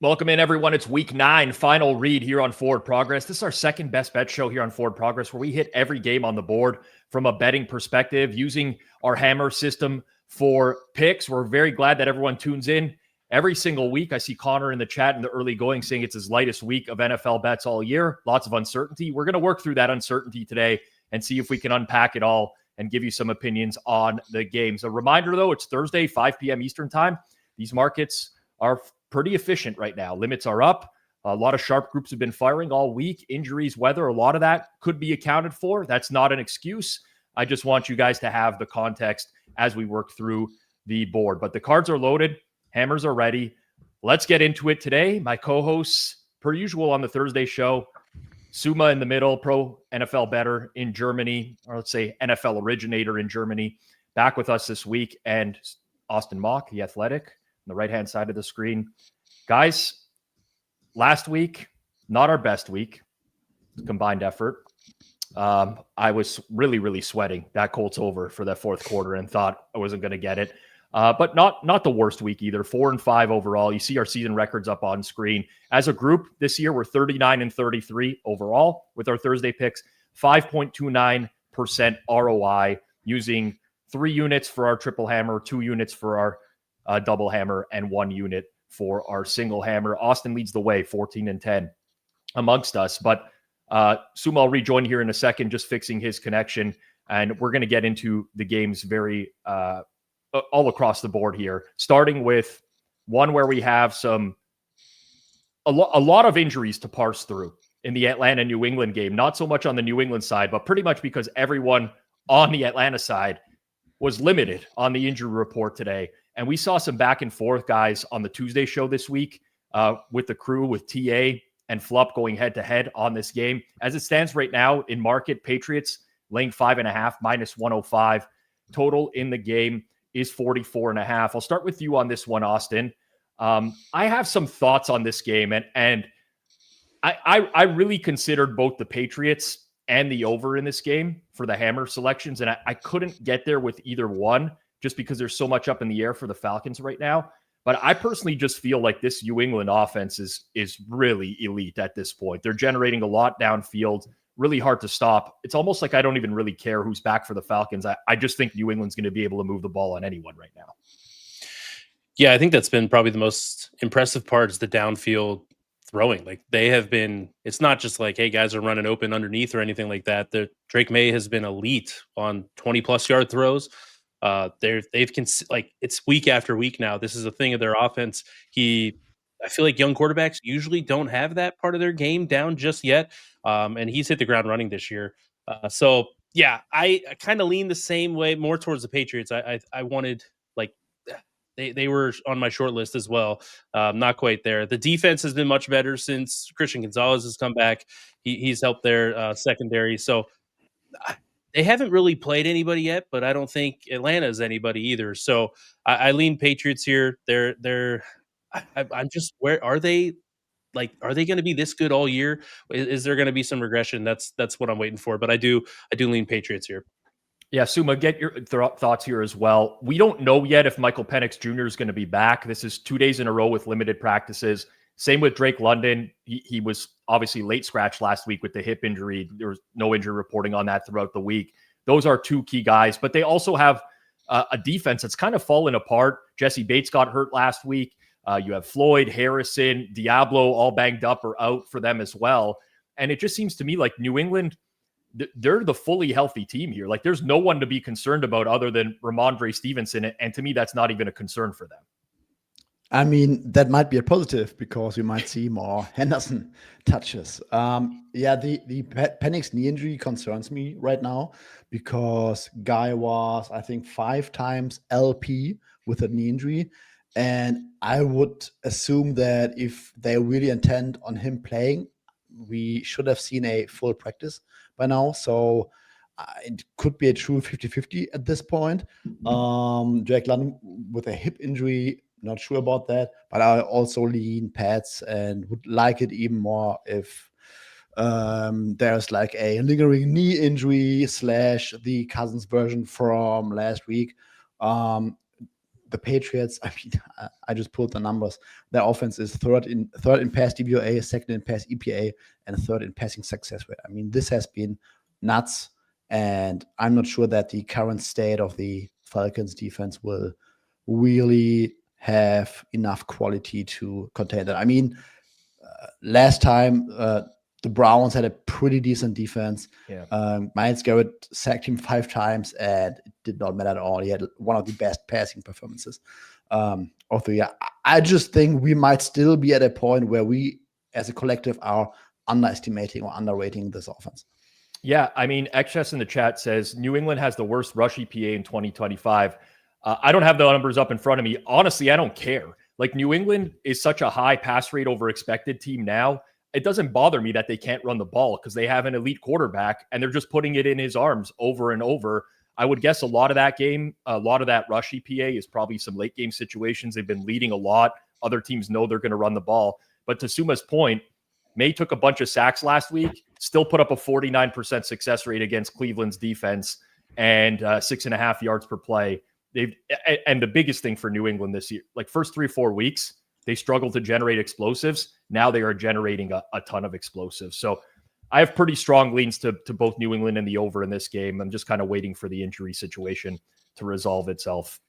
Welcome in, everyone. It's week 9, final read here on Forward Progress. This is our second best bet show here on Forward Progress, where we hit every game on the board from a betting perspective using our hammer system for picks. We're very glad that everyone tunes in every single week. I see Connor in the chat in the early going saying it's his lightest week of NFL bets all year. Lots of uncertainty. We're going to work through that uncertainty today and see if we can unpack it all and give you some opinions on the games. A reminder, though, it's Thursday, 5 p.m. Eastern time. These markets are pretty efficient right now. Limits are up. A lot of sharp groups have been firing all week. Injuries, weather, a lot of that could be accounted for. That's not an excuse. I just want you guys to have the context as we work through the board. But the cards are loaded. Hammers are ready. Let's get into it today. My co-hosts, per usual on the Thursday show, Suuma in the middle, pro NFL bettor in Germany, or let's say NFL originator in Germany, back with us this week, and Austin Mock, the athletic, on the right-hand side of the screen. Guys, last week, not our best week, combined effort. I was really sweating that Colts over for that fourth quarter and thought I wasn't going to get it. But not the worst week either. 4-5 overall. You see our season records up on screen. As a group this year, we're 39-33 overall with our Thursday picks, 5.29% ROI using 3 units for our triple hammer, 2 units for our double hammer, and 1 unit for our single hammer. Austin leads the way, 14-10 amongst us. But Suuma will rejoin here in a second, just fixing his connection. And we're going to get into the games very all across the board here, starting with one where we have a lot of injuries to parse through in the Atlanta-New England game. Not so much on the New England side, but pretty much because everyone on the Atlanta side was limited on the injury report today. And we saw some back and forth, guys, on the Tuesday show this week with the crew, with TA and Flup going head-to-head on this game. As it stands right now in market, Patriots laying 5.5, minus 105. Total in the game is 44.5. I'll start with you on this one, Austin. I have some thoughts on this game, and I really considered both the Patriots and the over in this game for the hammer selections, and I couldn't get there with either one just because there's so much up in the air for the Falcons right now. But I personally just feel like this New England offense is really elite at this point. They're generating a lot downfield, really hard to stop. It's almost like I don't even really care who's back for the Falcons. I just think New England's going to be able to move the ball on anyone right now. Yeah, I think that's been probably the most impressive part is the downfield throwing. Like they have been, it's not just like, hey, guys are running open underneath or anything like that. Drake May has been elite on 20-plus yard throws. It's week after week now. This is a thing of their offense. I feel like young quarterbacks usually don't have that part of their game down just yet. And he's hit the ground running this year. So yeah, I kind of lean the same way, more towards the Patriots. I wanted, like, they were on my short list as well. Not quite there. The defense has been much better since Christian Gonzalez has come back. He's helped their secondary. So they haven't really played anybody yet, but I don't think Atlanta is anybody either. So I lean Patriots here. I'm just, where are they? Like, are they going to be this good all year? Is there going to be some regression? That's what I'm waiting for. But I do lean Patriots here. Yeah, Suuma, get your thoughts here as well. We don't know yet if Michael Penix Jr. is going to be back. This is 2 days in a row with limited practices. Same with Drake London. He was obviously late scratch last week with the hip injury. There was no injury reporting on that throughout the week. Those are 2 key guys, but they also have a defense that's kind of fallen apart. Jesse Bates got hurt last week. You have Floyd, Harrison, Diablo all banged up or out for them as well. And it just seems to me like New England, they're the fully healthy team here. Like there's no one to be concerned about other than Ramondre Stevenson. And to me, that's not even a concern for them. I mean, that might be a positive because we might see more Henderson touches. Yeah, the Penix knee injury concerns me right now because Guy was, I think, 5 times LP with a knee injury. And I would assume that if they really intend on him playing, we should have seen a full practice by now. So it could be a true 50-50 at this point. Drake London with a hip injury, not sure about that, but I also lean Pats and would like it even more if there's like a lingering knee injury / the Cousins version from last week. the Patriots, I mean, I just pulled the numbers. Their offense is third in pass DVOA, second in pass EPA, and third in passing success rate. I mean, this has been nuts, and I'm not sure that the current state of the Falcons defense will really have enough quality to contain that. I mean, last time the Browns had a pretty decent defense. Yeah. Myles Garrett sacked him 5 times, and it did not matter at all. He had one of the best passing performances of the year. I just think we might still be at a point where we, as a collective, are underestimating or underrating this offense. Yeah, I mean, XS in the chat says New England has the worst rush EPA in 2025. I don't have the numbers up in front of me. Honestly, I don't care. Like, New England is such a high pass rate over expected team now. It doesn't bother me that they can't run the ball because they have an elite quarterback and they're just putting it in his arms over and over. I would guess a lot of that game, a lot of that rush EPA is probably some late game situations. They've been leading a lot. Other teams know they're going to run the ball. But to Suma's point, May took a bunch of sacks last week, still put up a 49% success rate against Cleveland's defense and 6.5 yards per play. And the biggest thing for New England this year, like first 3 or 4 weeks, they struggled to generate explosives. Now they are generating a ton of explosives. So I have pretty strong leans to both New England and the over in this game. I'm just kind of waiting for the injury situation to resolve itself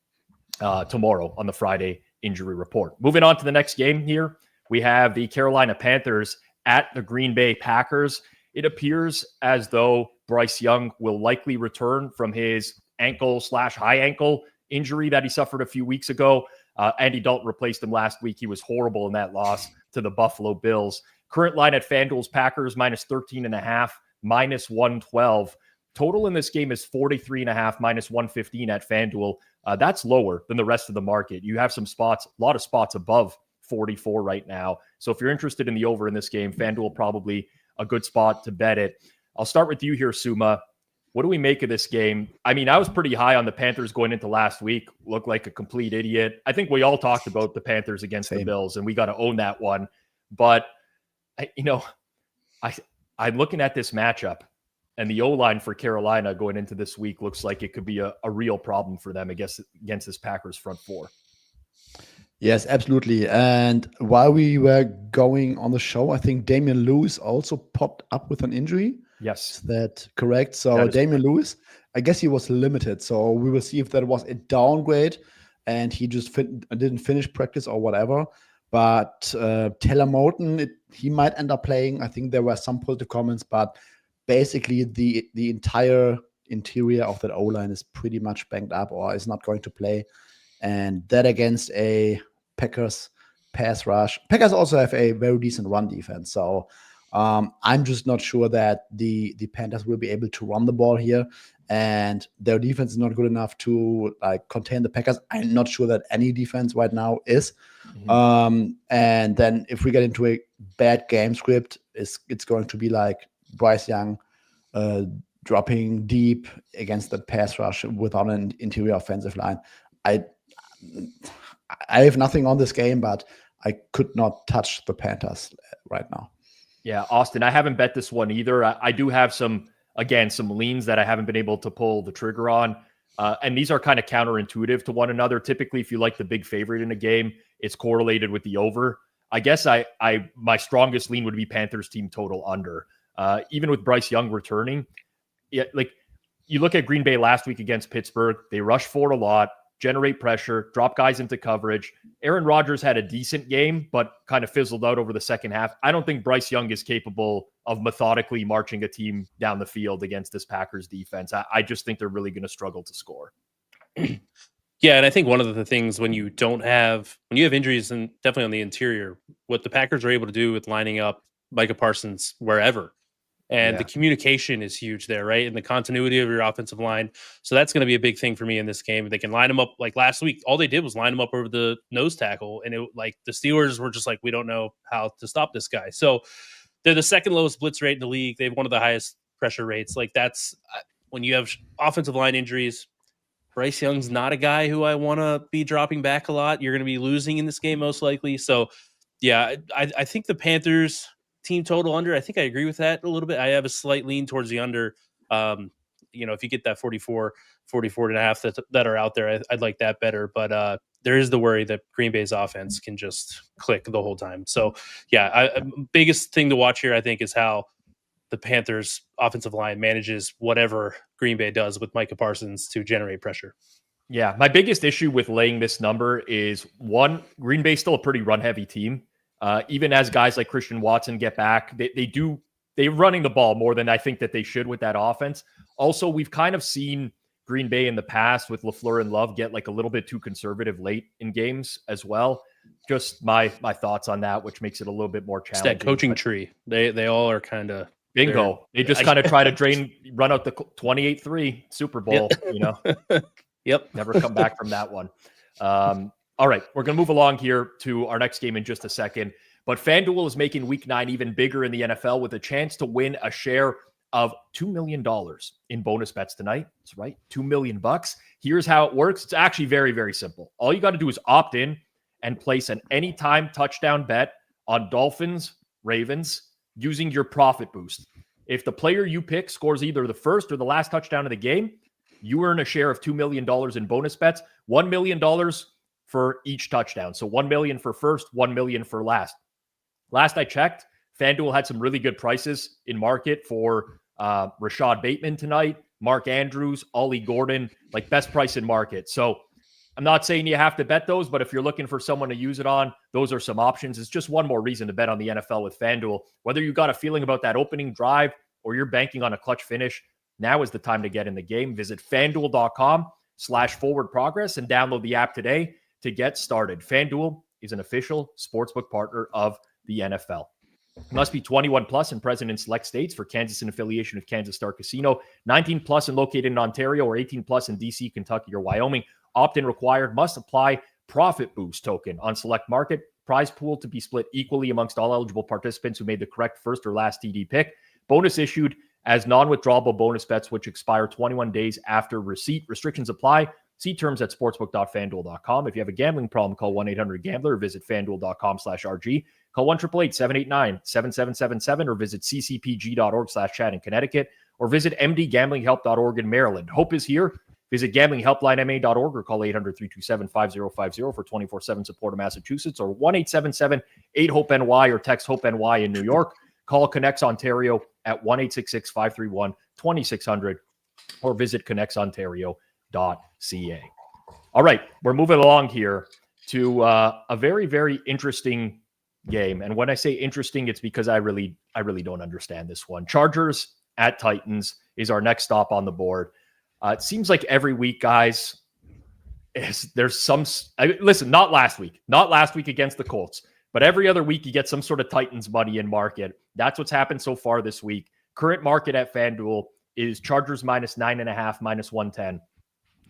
tomorrow on the Friday injury report. Moving on to the next game here, we have the Carolina Panthers at the Green Bay Packers. It appears as though Bryce Young will likely return from his ankle/high ankle injury that he suffered a few weeks ago. Andy Dalton replaced him last week. He was horrible in that loss to the Buffalo Bills. Current line at FanDuel's Packers minus 13.5, minus 112. Total in this game is 43.5, minus 115 at FanDuel. That's lower than the rest of the market. You have some spots, a lot of spots above 44 right now. So if you're interested in the over in this game, FanDuel probably a good spot to bet it. I'll start with you here, Suuma. What do we make of this game? I mean, I was pretty high on the Panthers going into last week. Looked like a complete idiot. I think we all talked about the Panthers against the Bills, and we got to own that one. But, I'm looking at this matchup, and the O-line for Carolina going into this week looks like it could be a real problem for them against this Packers front four. Yes, absolutely. And while we were going on the show, I think Damian Lewis also popped up with an injury. Yes. Is that correct? So Damian Lewis, I guess he was limited. So we will see if that was a downgrade and he just didn't finish practice or whatever. But Taylor Moton, he might end up playing. I think there were some positive comments, but basically the entire interior of that O-line is pretty much banged up or is not going to play. And that against a Packers pass rush. Packers also have a very decent run defense. So I'm just not sure that the Panthers will be able to run the ball here. And their defense is not good enough to contain the Packers. I'm not sure that any defense right now is. Mm-hmm. And then if we get into a bad game script, it's going to be like Bryce Young dropping deep against the pass rush without an interior offensive line. I have nothing on this game, but I could not touch the Panthers right now. Yeah, Austin, I haven't bet this one either. I do have some leans that I haven't been able to pull the trigger on. And these are kind of counterintuitive to one another. Typically, if you like the big favorite in a game, it's correlated with the over. I guess my strongest lean would be Panthers team total under. Even with Bryce Young returning, like you look at Green Bay last week against Pittsburgh, they rush forward a lot, generate pressure, drop guys into coverage. Aaron Rodgers had a decent game, but kind of fizzled out over the second half. I don't think Bryce Young is capable of methodically marching a team down the field against this Packers defense. I just think they're really going to struggle to score. Yeah, and I think one of the things when you have injuries, and definitely on the interior, what the Packers are able to do with lining up Micah Parsons wherever. And the communication is huge there, right? And the continuity of your offensive line. So that's going to be a big thing for me in this game. They can line them up like last week. All they did was line them up over the nose tackle. And the Steelers were just like, we don't know how to stop this guy. So they're the second lowest blitz rate in the league. They have one of the highest pressure rates. Like that's when you have offensive line injuries. Bryce Young's not a guy who I want to be dropping back a lot. You're going to be losing in this game most likely. So yeah, I think the Panthers team total under, I think I agree with that a little bit. I have a slight lean towards the under. If you get that 44, 44.5 that are out there. I'd like that better, but there is the worry that Green Bay's offense can just click the whole time. So yeah, biggest thing to watch here, I think, is how the Panthers offensive line manages whatever Green Bay does with Micah Parsons to generate pressure. Yeah, my biggest issue with laying this number is, one, Green Bay's still a pretty run-heavy team. Even as guys like Christian Watson get back, they're running the ball more than I think that they should with that offense. Also, we've kind of seen Green Bay in the past with LaFleur and Love get like a little bit too conservative late in games as well. Just my thoughts on that, which makes it a little bit more challenging. It's that coaching tree. They all are kind of bingo. They just kind of try to run out the 28-3 Super Bowl, Yep. Never come back from that one. All right, we're going to move along here to our next game in just a second. But FanDuel is making Week 9 even bigger in the NFL with a chance to win a share of $2 million in bonus bets tonight. That's right, $2 million. Here's how it works. It's actually very, very simple. All you got to do is opt in and place an anytime touchdown bet on Dolphins, Ravens, using your profit boost. If the player you pick scores either the first or the last touchdown of the game, you earn a share of $2 million in bonus bets, $1 million for each touchdown. So $1 million for first, $1 million for last. Last I checked, FanDuel had some really good prices in market for Rashad Bateman tonight, Mark Andrews, Ollie Gordon, like best price in market. So I'm not saying you have to bet those, but if you're looking for someone to use it on, those are some options. It's just one more reason to bet on the NFL with FanDuel. Whether you got a feeling about that opening drive or you're banking on a clutch finish, now is the time to get in the game. Visit FanDuel.com/forwardprogress and download the app today to get started. FanDuel is an official sportsbook partner of the NFL. Must be 21 plus and present in select states. For Kansas in affiliation with Kansas Star Casino. 19 plus and located in Ontario, or 18 plus in DC, Kentucky, or Wyoming. Opt-in required. Must apply profit boost token on select market. Prize pool to be split equally amongst all eligible participants who made the correct first or last TD pick. Bonus issued as non-withdrawable bonus bets which expire 21 days after receipt. Restrictions apply. See terms at sportsbook.fanduel.com. If you have a gambling problem, call 1-800-GAMBLER or visit fanduel.com/RG. Call 1-888-789-7777 or visit ccpg.org/chat in Connecticut or visit mdgamblinghelp.org in Maryland. Hope is here. Visit gamblinghelplinema.org or call 800-327-5050 for 24/7 support in Massachusetts or 1-877-8-HOPE-NY or text HOPE-NY in New York. Call Connects Ontario at 1-866-531-2600 or visit connectsontario.ca. All right, we're moving along here to a very, very interesting game. And when I say interesting, it's because I really don't understand this one. Chargers at Titans is our next stop on the board. It seems like every week, guys, there's some... listen, not last week against the Colts, but every other week you get some sort of Titans money in market. That's what's happened so far this week. Current market at FanDuel is Chargers minus 9.5, minus 110.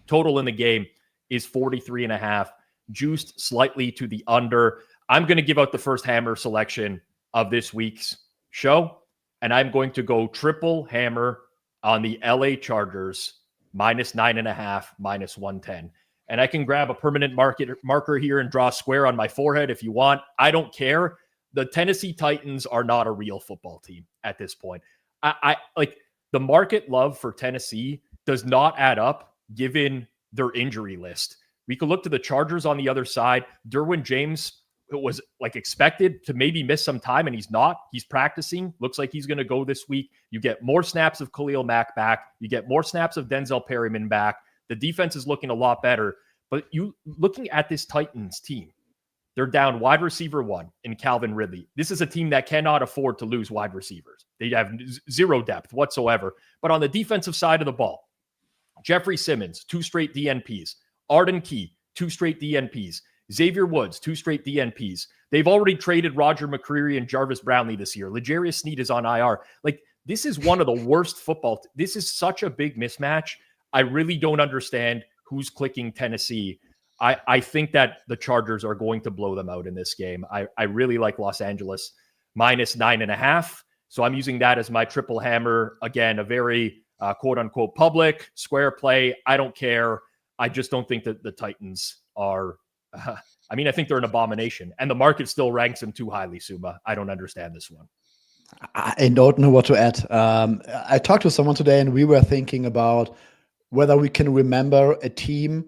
Total in the game is 43.5, juiced slightly to the under. I'm going to give out the first hammer selection of this week's show, and I'm going to go triple hammer on the LA Chargers minus 9.5, minus 110. And I can grab a permanent marker here and draw a square on my forehead if you want. I don't care. The Tennessee Titans are not a real football team at this point. I like the market love for Tennessee does not add up given their injury list. We could look to the Chargers on the other side. Derwin James was like expected to maybe miss some time, and he's not. He's practicing. Looks like he's going to go this week. You get more snaps of Khalil Mack back. You get more snaps of Denzel Perryman back. The defense is looking a lot better. But you looking at this Titans team, they're down wide receiver 1 in Calvin Ridley. This is a team that cannot afford to lose wide receivers. They have zero depth whatsoever. But on the defensive side of the ball, Jeffrey Simmons, 2 straight DNPs. Arden Key, 2 straight DNPs. Xavier Woods, 2 straight DNPs. They've already traded Roger McCreary and Jarvis Brownlee this year. L'Jarius Sneed is on IR. Like, this is one of the worst football. This is such a big mismatch. I really don't understand who's clicking Tennessee. I think that the Chargers are going to blow them out in this game. I really like Los Angeles minus 9.5. So I'm using that as my triple hammer. Again, a very quote unquote public square play. I don't care. I just don't think that the Titans are, I think they're an abomination, and the market still ranks them too highly, Suuma. I don't understand this one. I don't know what to add. I talked to someone today and we were thinking about whether we can remember a team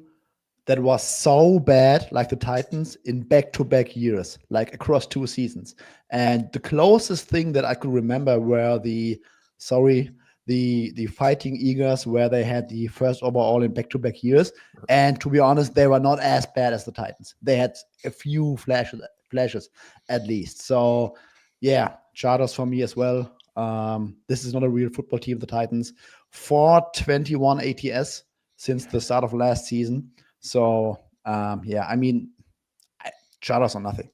that was so bad, like the Titans, in back-to-back years, like across 2 seasons. And the closest thing that I could remember were the Fighting Eagles, where they had the first overall in back-to-back years. And to be honest, they were not as bad as the Titans. They had a few flashes at least. So, yeah, Chargers for me as well. This is not a real football team, the Titans. 421 ATS since the start of last season. So, I mean, Chargers or nothing.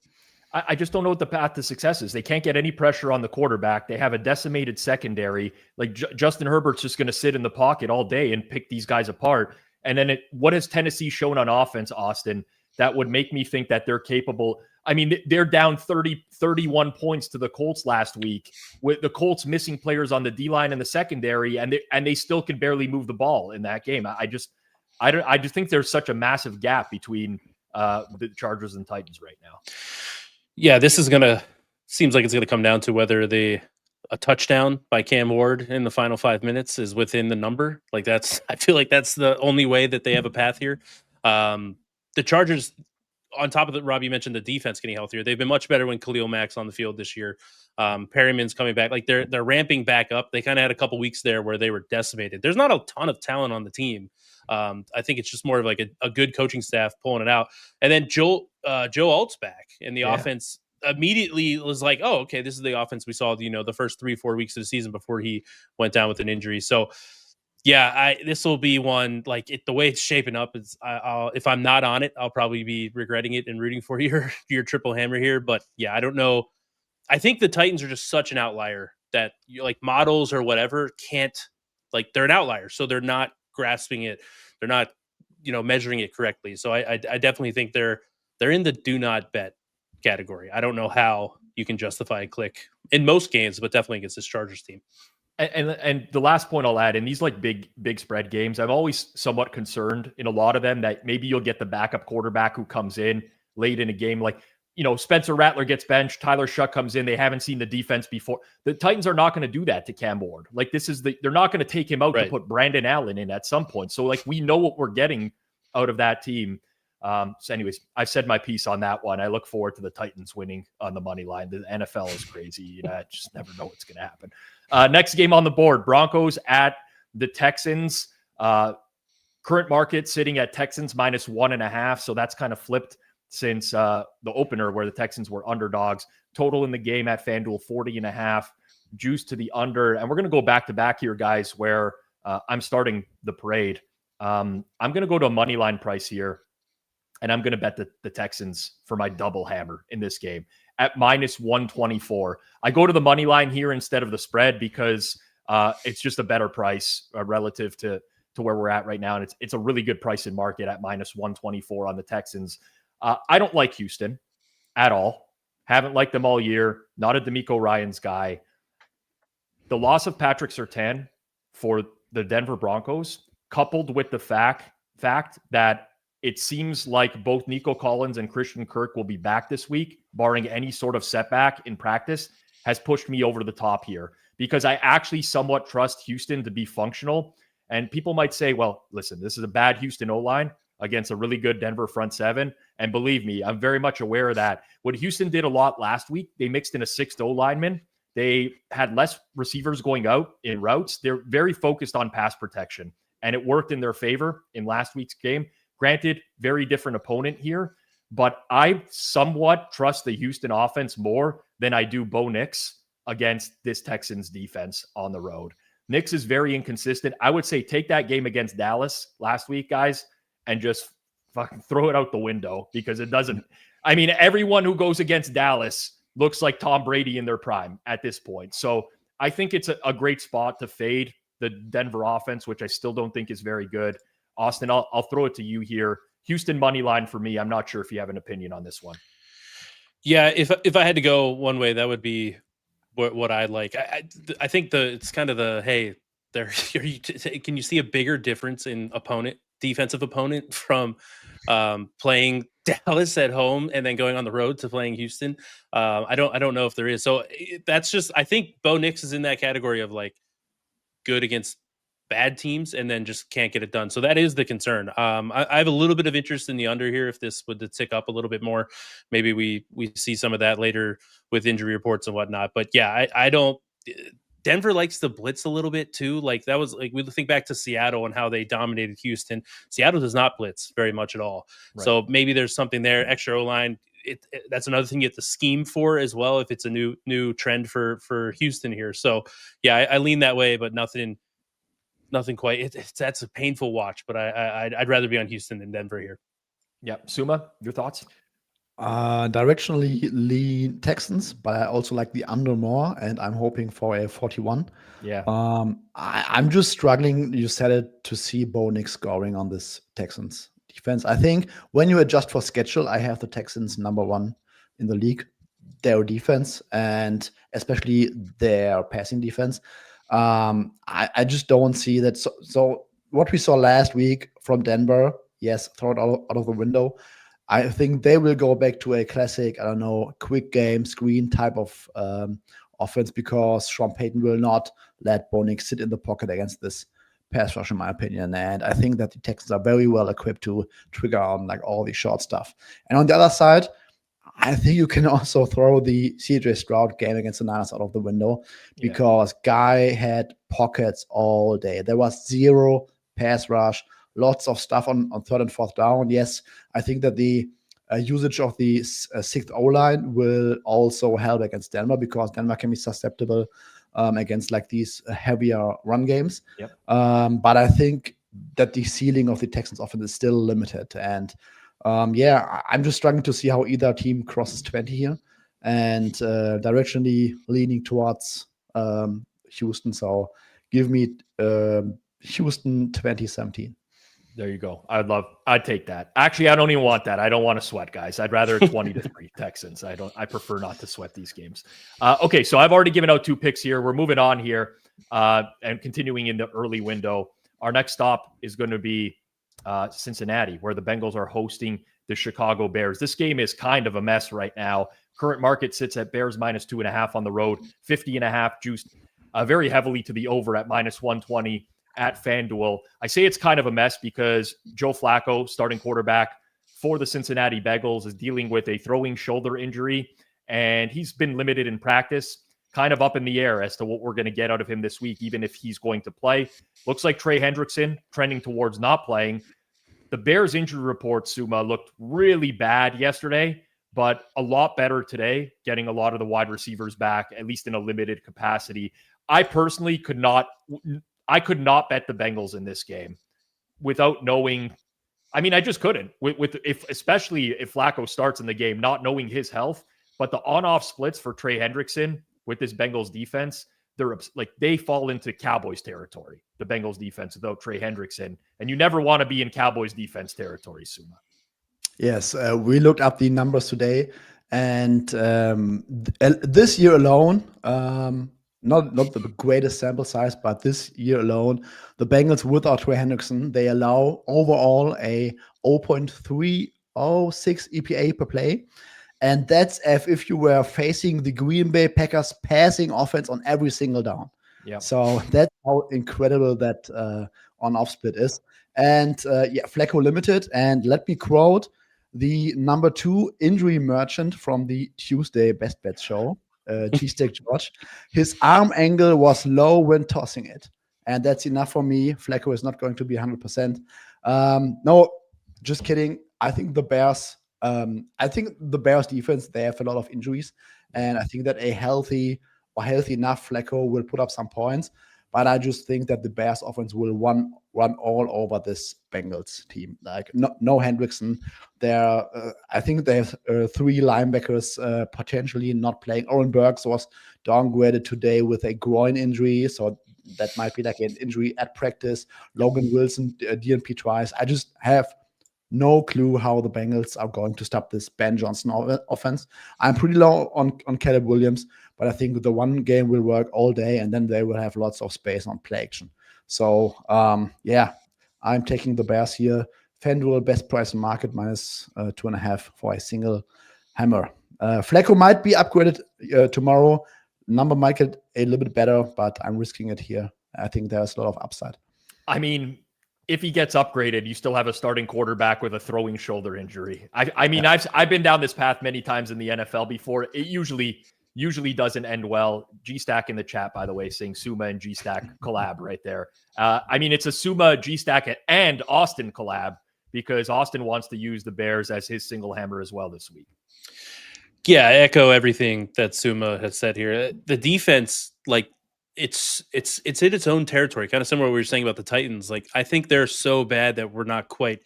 I just don't know what the path to success is. They can't get any pressure on the quarterback. They have a decimated secondary. Like Justin Herbert's just going to sit in the pocket all day and pick these guys apart. And then what has Tennessee shown on offense, Austin, that would make me think that they're capable? I mean, they're down 31 points to the Colts last week, with the Colts missing players on the D-line and the secondary, and they still can barely move the ball in that game. I just think there's such a massive gap between the Chargers and Titans right now. Yeah, this is seems like it's gonna come down to whether a touchdown by Cam Ward in the final 5 minutes is within the number. Like I feel like that's the only way that they have a path here. The Chargers, on top of that, Rob, you mentioned the defense getting healthier. They've been much better when Khalil Mack's on the field this year. Perryman's coming back. Like they're ramping back up. They kind of had a couple weeks there where they were decimated. There's not a ton of talent on the team. I think it's just more of like a good coaching staff pulling it out. And then Joe Alt's back, and the offense immediately was like, oh, okay, this is the offense we saw, the first 3-4 weeks of the season before he went down with an injury. So yeah, this will be one, like the way it's shaping up is I'll if I'm not on it, I'll probably be regretting it and rooting for your triple hammer here. But yeah, I don't know. I think the Titans are just such an outlier that like models or whatever can't, like, they're an outlier. So they're not grasping it. They're not, measuring it correctly. So I definitely think they're in the do not bet category. I don't know how you can justify a click in most games, but definitely against this Chargers team. And the last point I'll add, in these like big spread games, I'm always somewhat concerned in a lot of them that maybe you'll get the backup quarterback who comes in late in a game. Like, Spencer Rattler gets benched, Tyler Shuck comes in. They haven't seen the defense before. The Titans are not going to do that to Cam Ward. Like they're not going to take him out to put Brandon Allen in at some point. So like, we know what we're getting out of that team. So anyways, I've said my piece on that one. I look forward to the Titans winning on the money line. The NFL is crazy. I just never know what's going to happen. Next game on the board, Broncos at the Texans. Current market sitting at Texans -1.5. So that's kind of flipped since the opener where the Texans were underdogs. Total in the game at FanDuel 40.5. Juice to the under. And we're going to go back to back here, guys, where I'm starting the parade. I'm going to go to a money line price here. And I'm going to bet the Texans for my double hammer in this game at -124. I go to the money line here instead of the spread because it's just a better price relative to where we're at right now. And it's a really good price in market at -124 on the Texans. I don't like Houston at all. Haven't liked them all year. Not a DeMeco Ryans guy. The loss of Patrick Surtain for the Denver Broncos, coupled with the fact that it seems like both Nico Collins and Christian Kirk will be back this week, barring any sort of setback in practice, has pushed me over the top here because I actually somewhat trust Houston to be functional. And people might say, well, listen, this is a bad Houston O-line against a really good Denver front seven. And believe me, I'm very much aware of that. What Houston did a lot last week, they mixed in a sixth O-lineman. They had less receivers going out in routes. They're very focused on pass protection, and it worked in their favor in last week's game. Granted, very different opponent here, but I somewhat trust the Houston offense more than I do Bo Nix against this Texans defense on the road. Nix is very inconsistent. I would say take that game against Dallas last week, guys, and just fucking throw it out the window because it doesn't. I mean, everyone who goes against Dallas looks like Tom Brady in their prime at this point. So I think it's a great spot to fade the Denver offense, which I still don't think is very good. Austin, I'll throw it to you here. Houston money line for me. I'm not sure if you have an opinion on this one. Yeah, if I had to go one way, that would be what I like. I think it's kind of the, hey, can you see a bigger difference in defensive opponent from playing Dallas at home and then going on the road to playing Houston? I don't know if there is. So that's just, I think Bo Nix is in that category of like good against bad teams and then just can't get it done. So that is the concern. I have a little bit of interest in the under here. If this would tick up a little bit more, maybe we see some of that later with injury reports and whatnot. But yeah, I don't. Denver likes to blitz a little bit too. Like that was like we think back to Seattle and how they dominated Houston. Seattle does not blitz very much at all. Right. So maybe there's something there. Extra O-line. That's another thing you have to scheme for as well if it's a new trend for Houston here. So yeah, I lean that way, but nothing quite. That's a painful watch, but I'd rather be on Houston than Denver here. Yeah, Suuma, your thoughts? Directionally lean Texans, but I also like the under more, and I'm hoping for a 41. Yeah. I'm just struggling. You said it, to see Bo Nix scoring on this Texans defense. I think when you adjust for schedule, I have the Texans number 1 in the league. Their defense and especially their passing defense. I just don't see that. So what we saw last week from Denver, yes, throw it out of the window. I think they will go back to a classic, I don't know, quick game, screen type of offense, because Sean Payton will not let Bo Nix sit in the pocket against this pass rush, in my opinion. And I think that the Texans are very well equipped to trigger on like all the short stuff. And on the other side, I think you can also throw the CJ Stroud game against the Niners out of the window, because Guy had pockets all day. There was zero pass rush, lots of stuff on 3rd and 4th down. Yes, I think that the usage of the 6th O-line will also help against Denver, because Denver can be susceptible against like these heavier run games. Yep. But I think that the ceiling of the Texans offense is still limited. And I'm just struggling to see how either team crosses 20 here, and directionally leaning towards Houston. So give me Houston 2017. There you go. I'd take that. Actually, I don't even want that. I don't want to sweat, guys. I'd rather 20-3 Texans. I prefer not to sweat these games. Okay, so I've already given out 2 picks here. We're moving on here and continuing in the early window. Our next stop is going to be Cincinnati, where the Bengals are hosting the Chicago Bears. This game is kind of a mess right now. Current market sits at Bears -2.5 on the road, 50.5 juiced very heavily to the over at -120 at FanDuel. I say it's kind of a mess because Joe Flacco, starting quarterback for the Cincinnati Bengals, is dealing with a throwing shoulder injury, and he's been limited in practice. Kind of up in the air as to what we're going to get out of him this week, even if he's going to play. Looks like Trey Hendrickson trending towards not playing. The Bears injury report, Suuma, looked really bad yesterday, but a lot better today, getting a lot of the wide receivers back, at least in a limited capacity. I personally could not bet the Bengals in this game without knowing. I mean, I just couldn't, especially if Flacco starts in the game, not knowing his health. But the on-off splits for Trey Hendrickson with this Bengals defense, they fall into Cowboys territory, the Bengals defense without Trey Hendrickson. And you never want to be in Cowboys defense territory, Suuma. Yes, we looked up the numbers today, and this year alone, not the greatest sample size, but this year alone, the Bengals without Trey Hendrickson, they allow overall a 0.306 EPA per play. And that's as if you were facing the Green Bay Packers passing offense on every single down. Yeah. So that's how incredible that on-off split is. And Flacco limited. And let me quote the number 2 injury merchant from the Tuesday Best Bet show, Cheesesteak George. His arm angle was low when tossing it. And that's enough for me. Flacco is not going to be 100%. No, just kidding. I think the Bears defense, they have a lot of injuries. And I think that a healthy enough Flacco will put up some points. But I just think that the Bears offense will run all over this Bengals team. Like no Hendrickson. I think they have 3 linebackers potentially not playing. Oren Burks was downgraded today with a groin injury, so that might be like an injury at practice. Logan Wilson, DNP twice. I just have no clue how the Bengals are going to stop this Ben Johnson offense. I'm pretty low on Caleb Williams, but I think the one game will work all day, and then they will have lots of space on play action. So, I'm taking the Bears here. FanDuel best price in market -2.5 for a single hammer. Flacco might be upgraded tomorrow. Number might get a little bit better, but I'm risking it here. I think there's a lot of upside. I mean, if he gets upgraded, you still have a starting quarterback with a throwing shoulder injury. I mean, I've been down this path many times in the NFL before. It usually doesn't end well. G-Stack in the chat, by the way, saying Suuma and G-Stack collab right there. I mean, it's a Suuma, G-Stack, and Austin collab because Austin wants to use the Bears as his single hammer as well this week. Yeah, I echo everything that Suuma has said here. The defense, like, it's in its own territory, kind of similar to what we were saying about the Titans. Like, I think they're so bad that we're not quite,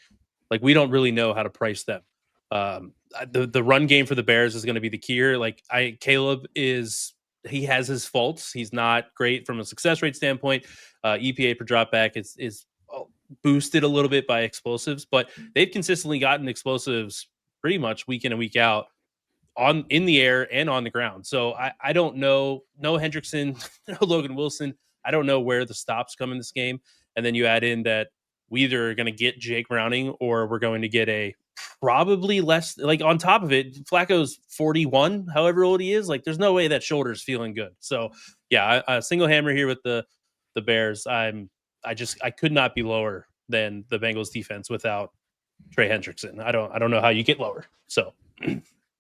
like, we don't really know how to price them. The run game for the Bears is going to be the key here. Like, Caleb he has his faults. He's not great from a success rate standpoint. EPA per dropback is boosted a little bit by explosives, but they've consistently gotten explosives pretty much week in and week out in the air and on the ground. So I don't know. No Hendrickson, no Logan Wilson. I don't know where the stops come in this game. And then you add in that we either are going to get Jake Browning or we're going to get a probably less, like, on top of it, Flacco's 41, however old he is. Like, there's no way that shoulder's feeling good. So yeah, a single hammer here with the Bears. I could not be lower than the Bengals defense without Trey Hendrickson. I don't know how you get lower. So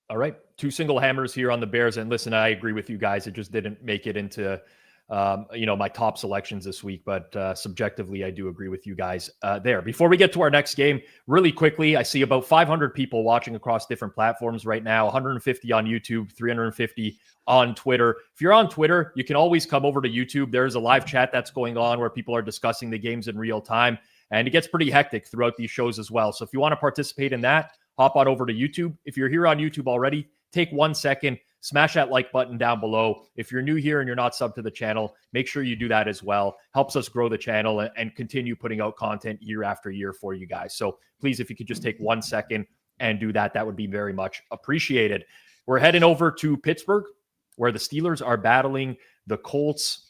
all right, 2 single hammers here on the Bears. And listen, I agree with you guys. It just didn't make it into my top selections this week, but subjectively, I do agree with you guys there. Before we get to our next game, really quickly, I see about 500 people watching across different platforms right now, 150 on YouTube, 350 on Twitter. If you're on Twitter, you can always come over to YouTube. There's a live chat that's going on where people are discussing the games in real time, and it gets pretty hectic throughout these shows as well. So if you want to participate in that, hop on over to YouTube. If you're here on YouTube already, take 1 second, smash that like button down below. If you're new here and you're not subbed to the channel, make sure you do that as well. Helps us grow the channel and continue putting out content year after year for you guys. So please, if you could just take 1 second and do that, that would be very much appreciated. We're heading over to Pittsburgh, where the Steelers are battling the Colts.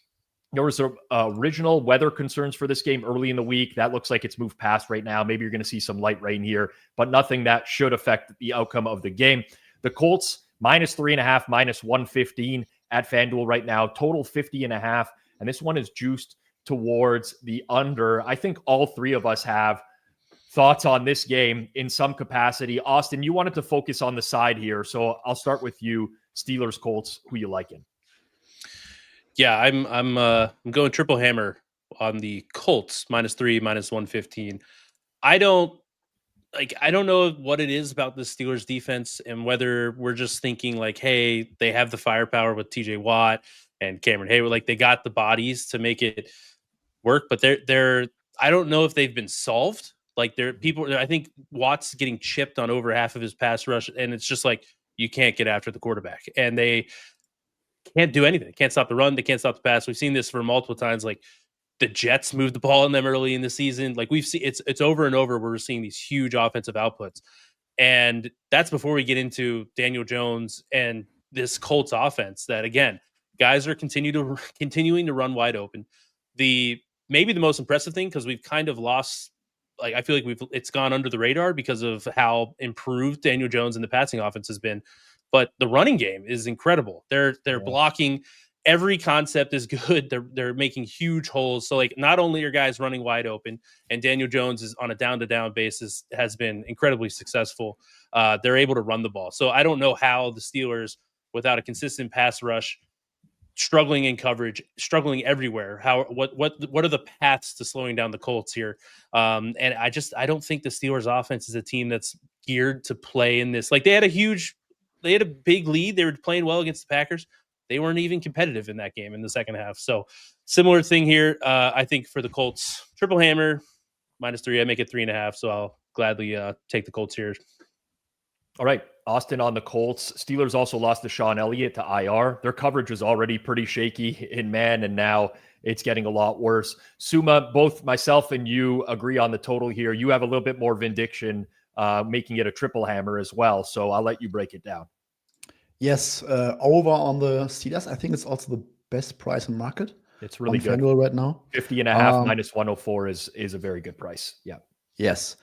There was original weather concerns for this game early in the week. That looks like it's moved past right now. Maybe you're going to see some light rain here, but nothing that should affect the outcome of the game. The Colts, -3.5, -115 at FanDuel right now. Total 50.5. And this one is juiced towards the under. I think all three of us have thoughts on this game in some capacity. Austin, you wanted to focus on the side here. So I'll start with you. Steelers, Colts, who you liking? Yeah, I'm going triple hammer on the Colts, -3, -115. I don't know what it is about the Steelers defense and whether we're just thinking like, hey, they have the firepower with TJ Watt and Cameron Hayward, like they got the bodies to make it work, but they're I don't know if they've been solved. Like I think Watt's getting chipped on over half of his pass rush, and it's just like you can't get after the quarterback, and they can't do anything. They can't stop the run. They can't stop the pass. We've seen this for multiple times. Like the Jets moved the ball on them early in the season. Like we've seen it's over and over where we're seeing these huge offensive outputs. And that's before we get into Daniel Jones and this Colts offense that, again, guys are continuing to run wide open. Maybe the most impressive thing, because we've kind of lost, like I feel like it's gone under the radar because of how improved Daniel Jones and the passing offense has been. But the running game is incredible. They're blocking. Every concept is good. They're making huge holes. So like not only are guys running wide open, and Daniel Jones is on a down-to-down basis has been incredibly successful. They're able to run the ball. So I don't know how the Steelers, without a consistent pass rush, struggling in coverage, struggling everywhere, what are the paths to slowing down the Colts here? And I don't think the Steelers offense is a team that's geared to play in this. Like they had a big lead. They were playing well against the Packers. They weren't even competitive in that game in the second half. So similar thing here. I think for the Colts, triple hammer, -3. I make it 3.5. So I'll gladly take the Colts here. All right. Austin on the Colts. Steelers also lost to Sean Elliott to IR. Their coverage was already pretty shaky in man, and now it's getting a lot worse. Suuma, both myself and you agree on the total here. You have a little bit more vindication, making it a triple hammer as well. So I'll let you break it down. Yes, over on the Steelers. I think it's also the best price in market. It's really good FanDuel right now. 50.5 -104 is a very good price. Yeah. Yes.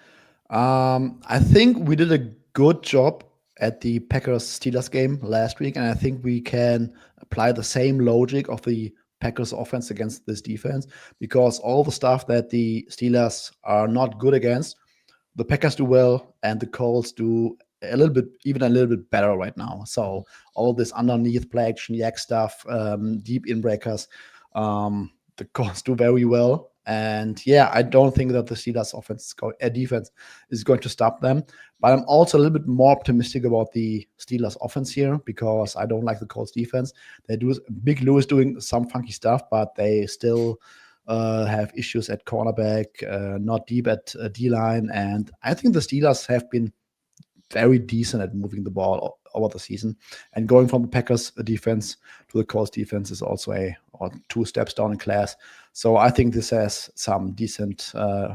I think we did a good job at the Packers-Steelers game last week, and I think we can apply the same logic of the Packers offense against this defense, because all the stuff that the Steelers are not good against, the Packers do well, and the Colts do a little bit better right now. So all this underneath play action yak stuff, deep inbreakers, the Colts do very well. And yeah, I don't think that the Steelers defense is going to stop them. But I'm also a little bit more optimistic about the Steelers offense here, because I don't like the Colts defense. They do Big Lou is doing some funky stuff, but they still have issues at cornerback, not deep at D-line. And I think the Steelers have been very decent at moving the ball over the season. And going from the Packers defense to the Colts defense is also or 2 steps down in class. So I think this has some decent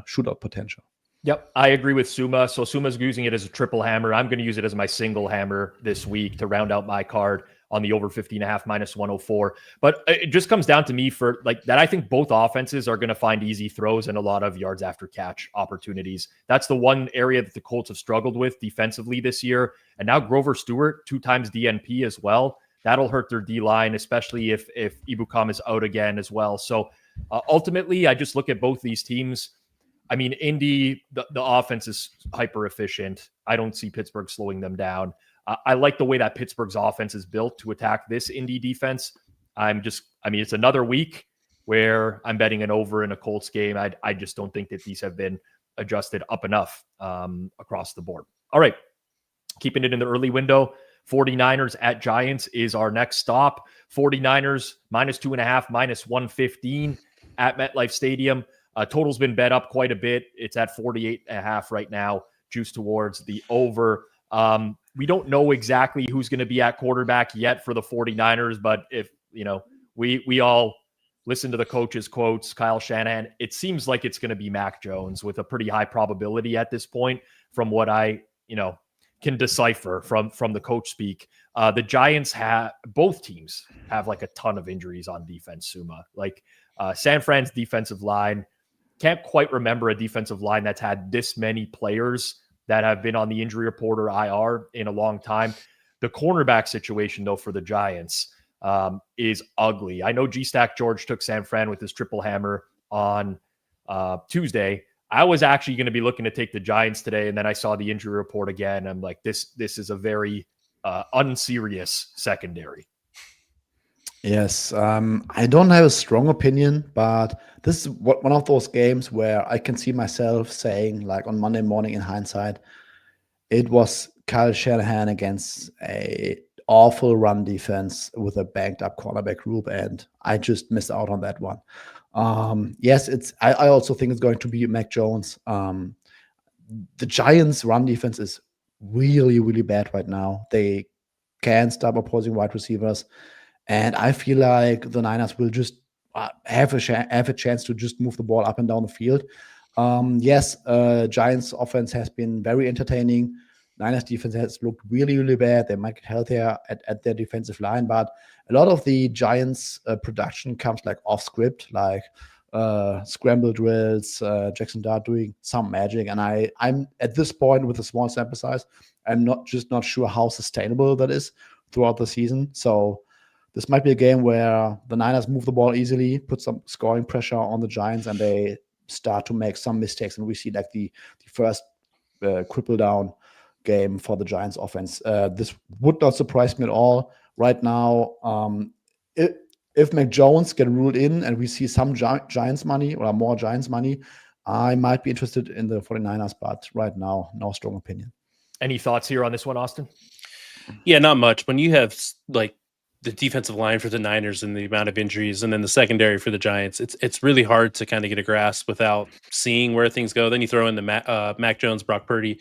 shootout potential. Yep, I agree with Suuma. So Suma's using it as a triple hammer. I'm going to use it as my single hammer this week to round out my card on the over 50.5 minus 104. But it just comes down to me for like that. I think both offenses are going to find easy throws and a lot of yards after catch opportunities. That's the one area that the Colts have struggled with defensively this year. And now Grover Stewart, 2 times DNP as well. That'll hurt their D-line, especially if Ibukam is out again as well. So ultimately, I just look at both these teams. I mean, Indy, the offense is hyper efficient. I don't see Pittsburgh slowing them down. I like the way that Pittsburgh's offense is built to attack this Indy defense. It's another week where I'm betting an over in a Colts game. I just don't think that these have been adjusted up enough across the board. All right. Keeping it in the early window, 49ers at Giants is our next stop. 49ers minus 2.5, minus 115 at MetLife Stadium. Total's been bet up quite a bit. It's at 48.5 right now, juice towards the over. We don't know exactly who's going to be at quarterback yet for the 49ers, but if, we all listen to the coach's quotes, Kyle Shanahan, it seems like it's going to be Mac Jones with a pretty high probability at this point from what I, can decipher from the coach speak. The Giants both teams have like a ton of injuries on defense, Suuma. Like San Fran's defensive line, can't quite remember a defensive line that's had this many players that have been on the injury report or IR in a long time. The cornerback situation, though, for the Giants is ugly. I know G-Stack George took San Fran with his triple hammer on Tuesday. I was actually going to be looking to take the Giants today, and then I saw the injury report again. I'm like, this is a very unserious secondary. Yes, I don't have a strong opinion, but this is one of those games where I can see myself saying, like on Monday morning in hindsight, it was Kyle Shanahan against a awful run defense with a banked up cornerback group, and I just missed out on that one. Yes, I also think it's going to be Mac Jones. The Giants' run defense is really, really bad right now. They can't stop opposing wide receivers. And I feel like the Niners will just have a chance to just move the ball up and down the field. Yes, Giants offense has been very entertaining. Niners defense has looked really, really bad. They might get healthier at their defensive line, but a lot of the Giants production comes like off script, like scramble drills, Jackson Dart doing some magic. And I'm at this point with a small sample size, I'm not sure how sustainable that is throughout the season. So this might be a game where the Niners move the ball easily, put some scoring pressure on the Giants, and they start to make some mistakes. And we see like the first cripple down game for the Giants offense. This would not surprise me at all right now. If Mac Jones get ruled in and we see some Giants money or more Giants money, I might be interested in the 49ers, but right now, no strong opinion. Any thoughts here on this one, Austin? Yeah, not much. When you have like the defensive line for the Niners and the amount of injuries, and then the secondary for the Giants, it's really hard to kind of get a grasp without seeing where things go. Then you throw in the Mac Jones, Brock Purdy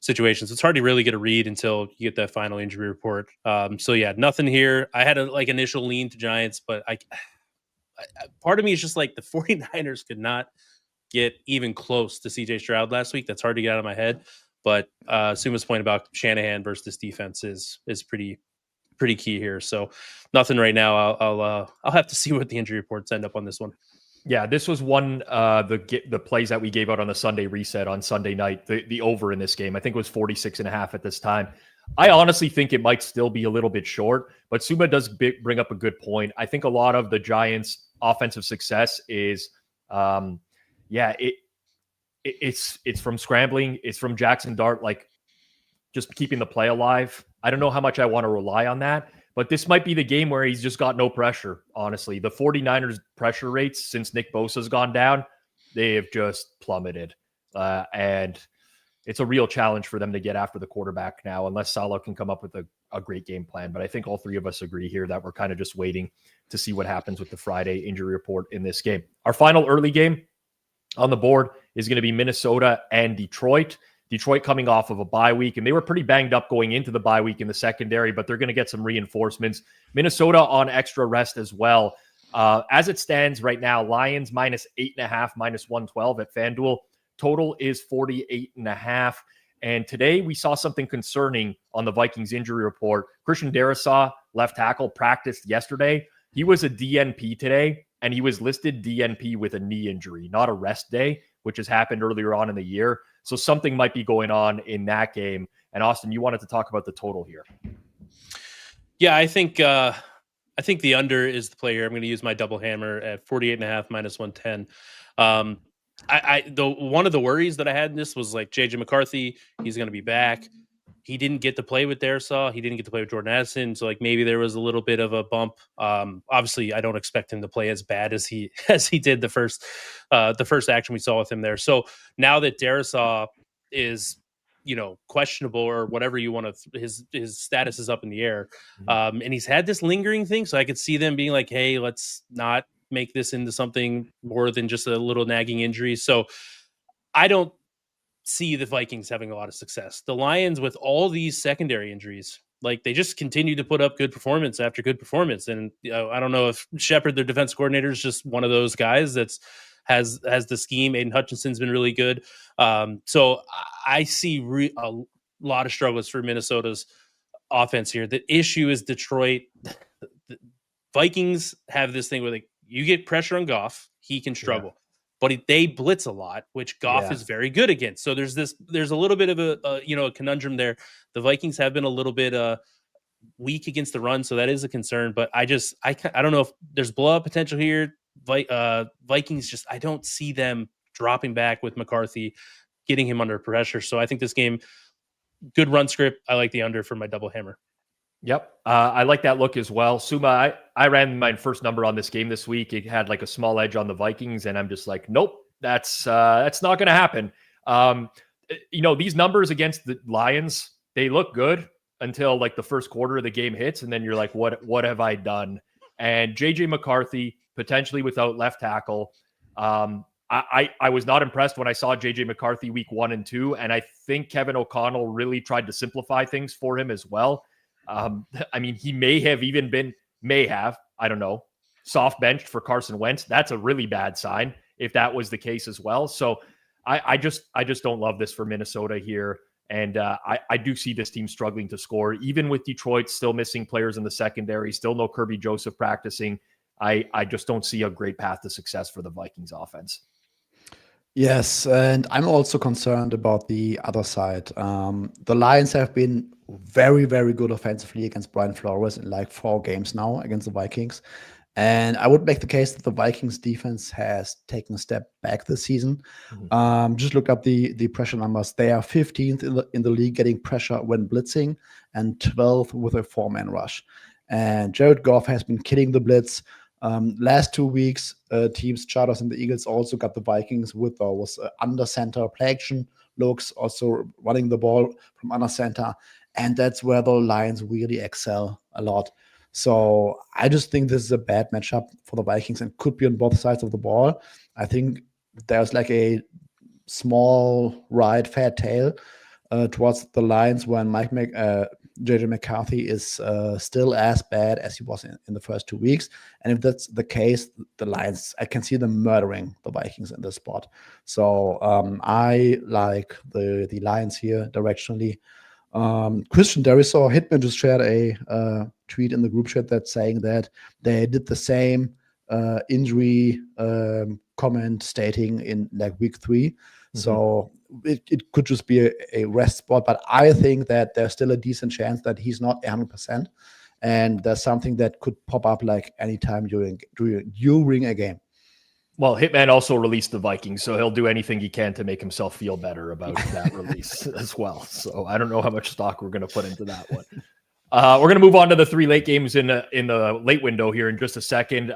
situations. It's hard to really get a read until you get that final injury report. So yeah, nothing here. I had a initial lean to Giants, but I part of me is just like the 49ers could not get even close to CJ Stroud last week. That's hard to get out of my head. But Suma's point about Shanahan versus this defense is pretty key here. So nothing right now. I'll have to see what the injury reports end up on this one. Yeah, this was one the plays that we gave out on the Sunday reset on Sunday night. The over in this game, I think it was 46.5 at this time. I honestly think it might still be a little bit short, but Suuma does bring up a good point. I think a lot of the Giants' offensive success is, it's from scrambling, it's from Jackson Dart, like just keeping the play alive. I don't know how much I want to rely on that, but this might be the game where he's just got no pressure, honestly. The 49ers pressure rates since Nick Bosa's gone down, they have just plummeted. And it's a real challenge for them to get after the quarterback now, unless Salah can come up with a great game plan. But I think all three of us agree here that we're kind of just waiting to see what happens with the Friday injury report in this game. Our final early game on the board is going to be Minnesota and Detroit. Detroit coming off of a bye week, and they were pretty banged up going into the bye week in the secondary, but they're going to get some reinforcements. Minnesota on extra rest as well. As it stands right now, Lions -8.5, -112 at FanDuel. Total is 48.5. And today we saw something concerning on the Vikings injury report. Christian Darrisaw, left tackle, practiced yesterday. He was a DNP today, and he was listed DNP with a knee injury, not a rest day, which has happened earlier on in the year. So something might be going on in that game. And Austin, you wanted to talk about the total here. Yeah, I think the under is the play here. I'm going to use my double hammer at 48.5 -110. One of the worries that I had in this was like JJ McCarthy, he's going to be back. He didn't get to play with Darrisaw. He didn't get to play with Jordan Addison. So like maybe there was a little bit of a bump. Obviously, I don't expect him to play as bad as he did the first action we saw with him there. So now that Darrisaw is, questionable or whatever you want to, his status is up in the air. And he's had this lingering thing. So I could see them being like, hey, let's not make this into something more than just a little nagging injury. So I don't see the Vikings having a lot of success. The Lions, with all these secondary injuries, like they just continue to put up good performance after good performance. And I don't know if Shepard, their defense coordinator, is just one of those guys that's has the scheme. Aiden Hutchinson's been really good. So I see a lot of struggles for Minnesota's offense here. The issue is Detroit. The Vikings have this thing where you get pressure on Goff, he can struggle. Yeah. But they blitz a lot, which Goff is very good against. So there's a little bit of a conundrum there. The Vikings have been a little bit weak against the run, so that is a concern. But I don't know if there's blowout potential here. Vikings I don't see them dropping back with McCarthy, getting him under pressure. So I think this game, good run script. I like the under for my double hammer. Yep. I like that look as well. Suuma, I ran my first number on this game this week. It had like a small edge on the Vikings, and I'm just like, nope, that's not going to happen. These numbers against the Lions, they look good until like the first quarter of the game hits, and then you're like, what have I done? And JJ McCarthy, potentially without left tackle. I was not impressed when I saw JJ McCarthy week 1 and 2, and I think Kevin O'Connell really tried to simplify things for him as well. He may have even I don't know, soft benched for Carson Wentz. That's a really bad sign if that was the case as well. So I just don't love this for Minnesota here. And I do see this team struggling to score, even with Detroit still missing players in the secondary, still no Kirby Joseph practicing. I just don't see a great path to success for the Vikings offense. Yes, and I'm also concerned about the other side. The Lions have been very, very good offensively against Brian Flores in like 4 games now against the Vikings. And I would make the case that the Vikings defense has taken a step back this season. Just look up the pressure numbers. They are 15th in the league getting pressure when blitzing and 12th with a 4-man rush. And Jared Goff has been killing the blitz. Last 2 weeks, teams, Chargers and the Eagles, also got the Vikings with those under center play action looks, also running the ball from under center. And that's where the Lions really excel a lot. So I just think this is a bad matchup for the Vikings and could be on both sides of the ball. I think there's like a small right fair tail towards the Lions when JJ McCarthy is still as bad as he was in the first 2 weeks. And if that's the case, the Lions, I can see them murdering the Vikings in this spot. So I like the Lions here directionally. Christian Darrisaw, Hitman just shared a tweet in the group chat that's saying that they did the same injury comment stating in like week 3. So it could just be a rest spot. But I think that there's still a decent chance that he's not 100%. And there's something that could pop up like anytime during a game. Well, Hitman also released the Vikings, so he'll do anything he can to make himself feel better about that release as well. So I don't know how much stock we're going to put into that one. We're going to move on to the 3 late games in the late window here in just a second.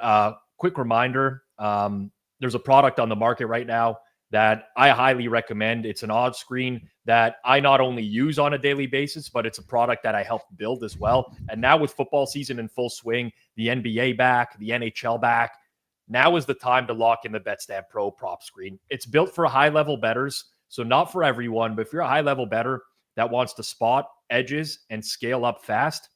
Quick reminder, there's a product on the market right now that I highly recommend. It's an odds screen that I not only use on a daily basis, but it's a product that I helped build as well. And now with football season in full swing, the NBA back, the NHL back, now is the time to lock in the BetStamp Pro prop screen. It's built for high-level bettors, so not for everyone, but if you're a high-level bettor that wants to spot edges and scale up fast,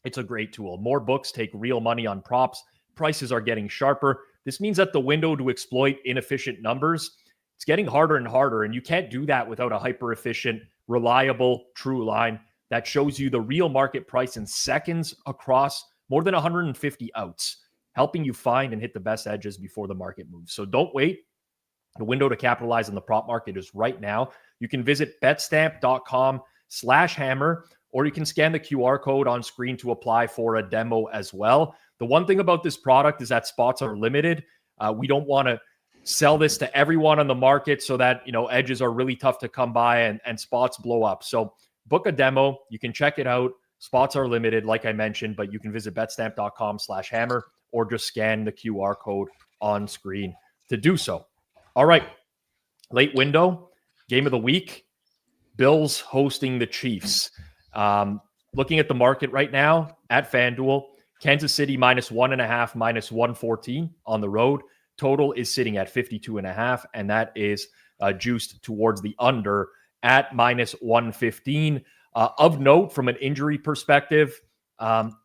it's a great tool. More books take real money on props. Prices are getting sharper. This means that the window to exploit inefficient numbers, it's getting harder and harder, and you can't do that without a hyper-efficient, reliable, true line that shows you the real market price in seconds across more than 150 outs, helping you find and hit the best edges before the market moves. So don't wait. The window to capitalize on the prop market is right now. You can visit betstamp.com/hammer, or you can scan the QR code on screen to apply for a demo as well. The one thing about this product is that spots are limited. We don't want to sell this to everyone on the market so that, edges are really tough to come by and spots blow up. So book a demo. You can check it out. Spots are limited, like I mentioned, but you can visit betstamp.com/hammer or just scan the QR code on screen to do so. All right. Late window, game of the week, Bills hosting the Chiefs. Looking at the market right now at FanDuel, Kansas City -1.5, -114 on the road. Total is sitting at 52.5, and that is juiced towards the under at -115. Of note, from an injury perspective,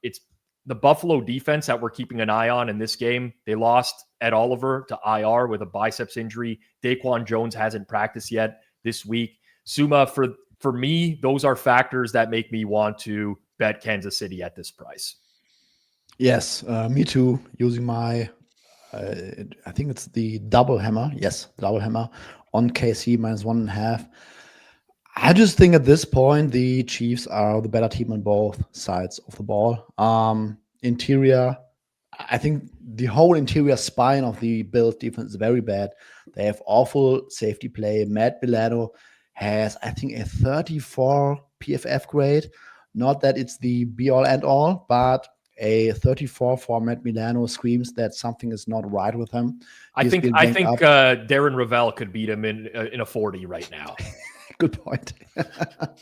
it's the Buffalo defense that we're keeping an eye on in this game. They lost Ed Oliver to IR with a biceps injury. Daquan Jones hasn't practiced yet this week. Suuma, for me, those are factors that make me want to bet Kansas City at this price. Yes, me too. Using my, I think it's the double hammer. Yes, double hammer on KC -1.5. I just think at this point, the Chiefs are the better team on both sides of the ball. Interior, I think the whole interior spine of the Bills defense is very bad. They have awful safety play. Matt Milano has, I think, a 34 PFF grade. Not that it's the be-all and all, but a 34 for Matt Milano screams that something is not right with him. I think Darren Ravel could beat him in a 40 right now. Good point.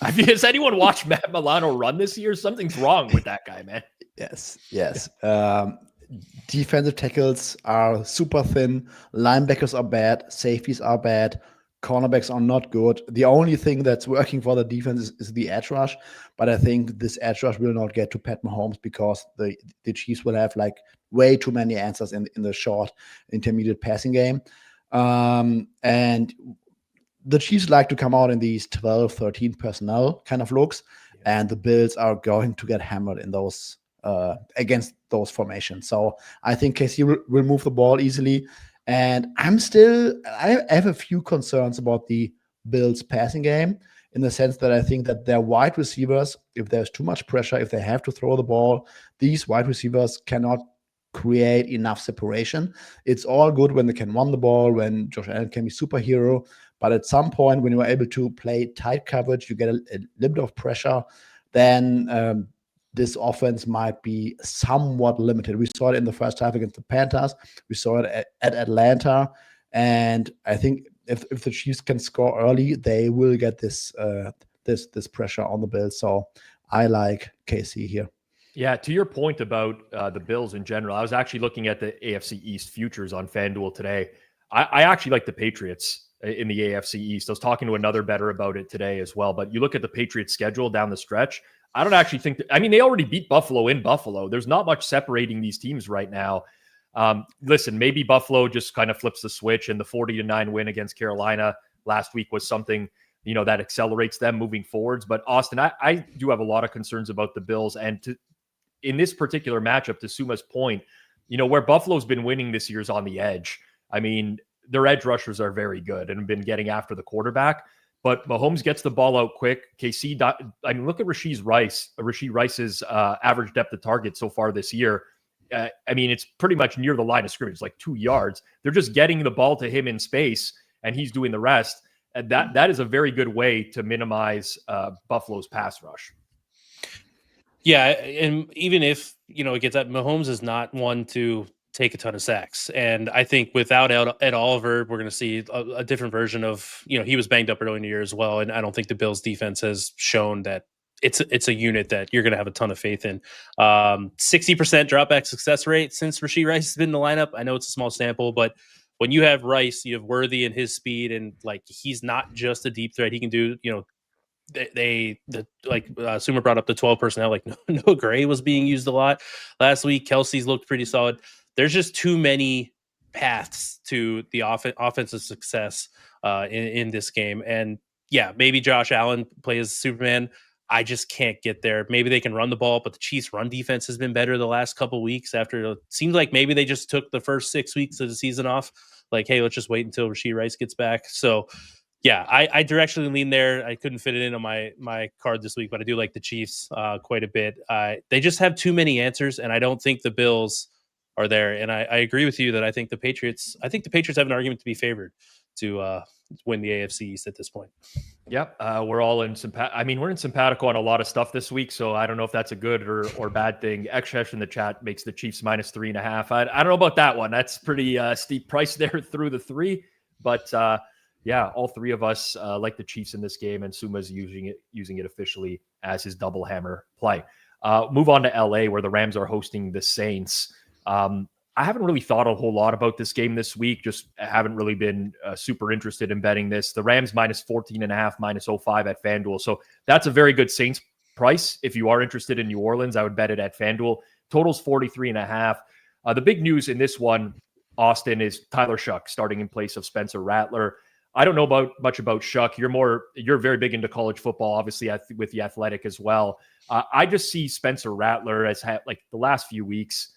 Has anyone watched Matt Milano run this year? Something's wrong with that guy, man. Yes. Defensive tackles are super thin. Linebackers are bad. Safeties are bad. Cornerbacks are not good. The only thing that's working for the defense is the edge rush. But I think this edge rush will not get to Pat Mahomes because the Chiefs will have like way too many answers in the short, intermediate passing game. And the Chiefs like to come out in these 12, 13 personnel kind of looks, and the Bills are going to get hammered in those against those formations. So I think KC will move the ball easily. And I have a few concerns about the Bills passing game in the sense that I think that their wide receivers, if there's too much pressure, if they have to throw the ball, these wide receivers cannot create enough separation. It's all good when they can run the ball, when Josh Allen can be superhero. But at some point, when you are able to play tight coverage, you get a little bit of pressure, then this offense might be somewhat limited. We saw it in the first half against the Panthers. We saw it at Atlanta. And I think if the Chiefs can score early, they will get this pressure on the Bills. So I like KC here. Yeah, to your point about the Bills in general, I was actually looking at the AFC East futures on FanDuel today. I actually like the Patriots in the AFC East. I was talking to another bettor about it today as well. But you look at the Patriots schedule down the stretch, I don't actually think they already beat Buffalo in Buffalo. There's not much separating these teams right now. Listen, maybe Buffalo just kind of flips the switch, and the 40-9 win against Carolina last week was something, that accelerates them moving forwards. But Austin, I do have a lot of concerns about the Bills. And in this particular matchup, to Suma's point, where Buffalo's been winning this year is on the edge. I mean, their edge rushers are very good and have been getting after the quarterback. But Mahomes gets the ball out quick. KC, look at Rashee Rice's average depth of target so far this year. It's pretty much near the line of scrimmage, like 2 yards. They're just getting the ball to him in space, and he's doing the rest. And that is a very good way to minimize Buffalo's pass rush. Yeah, and even if, it gets that, Mahomes is not one to take a ton of sacks. And I think without Ed Oliver, we're going to see a different version of, he was banged up early in the year as well. And I don't think the Bills defense has shown that it's a unit that you're going to have a ton of faith in. 60% dropback success rate since Rashee Rice has been in the lineup. I know it's a small sample, but when you have Rice, you have Worthy and his speed, and like he's not just a deep threat. He can do, Sommer brought up the 12 personnel. Like Noah Gray was being used a lot last week. Kelsey's looked pretty solid. There's just too many paths to the offensive success in this game. And yeah, maybe Josh Allen plays Superman. I just can't get there. Maybe they can run the ball, but the Chiefs' run defense has been better the last couple weeks. After it seems like maybe they just took the first 6 weeks of the season off. Like, hey, let's just wait until Rashee Rice gets back. So, yeah, I directionally lean there. I couldn't fit it in on my card this week, but I do like the Chiefs quite a bit. They just have too many answers, and I don't think the Bills are there. And I agree with you that I think the Patriots have an argument to be favored to win the AFC East at this point. Yep. We're all in we're in simpatico on a lot of stuff this week, so I don't know if that's a good or bad thing. Xhesh in the chat makes the Chiefs -3.5. I don't know about that one. That's pretty steep price there through the 3. But yeah, all 3 of us like the Chiefs in this game, and Suma's using it officially as his double hammer play. Move on to LA, where the Rams are hosting the Saints. I haven't really thought a whole lot about this game this week. Just haven't really been super interested in betting this. The Rams -14.5, -05 at FanDuel. So that's a very good Saints price. If you are interested in New Orleans, I would bet it at FanDuel. Total's 43.5. The big news in this one, Austin, is Tyler Shuck starting in place of Spencer Rattler. I don't know much about Shuck. You're very big into college football, obviously, with the Athletic as well. I just see Spencer Rattler as like the last few weeks.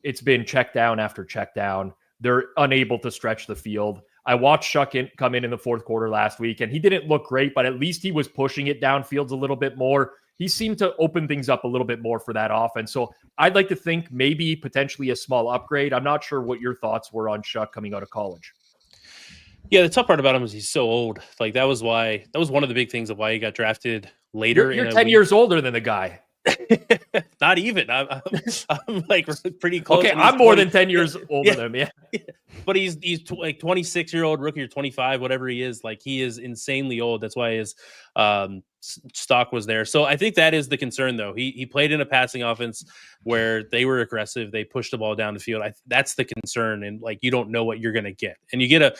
It's been check down after check down. They're unable to stretch the field. I watched Shuck come in the fourth quarter last week, and he didn't look great, but at least he was pushing it downfields a little bit more. He seemed to open things up a little bit more for that offense. So I'd like to think maybe potentially a small upgrade. I'm not sure what your thoughts were on Shuck coming out of college. Yeah, the tough part about him is he's so old. Like that was one of the big things of why he got drafted later. You're 10 years older than the guy. Not even. I'm like pretty close. Okay, I'm more than 10 years older than him. Yeah. But he's like 26-year-old rookie or 25, whatever he is. Like he is insanely old. That's why his stock was there. So I think that is the concern, though. He played in a passing offense where they were aggressive. They pushed the ball down the field. That's the concern, and like you don't know what you're going to get, and you get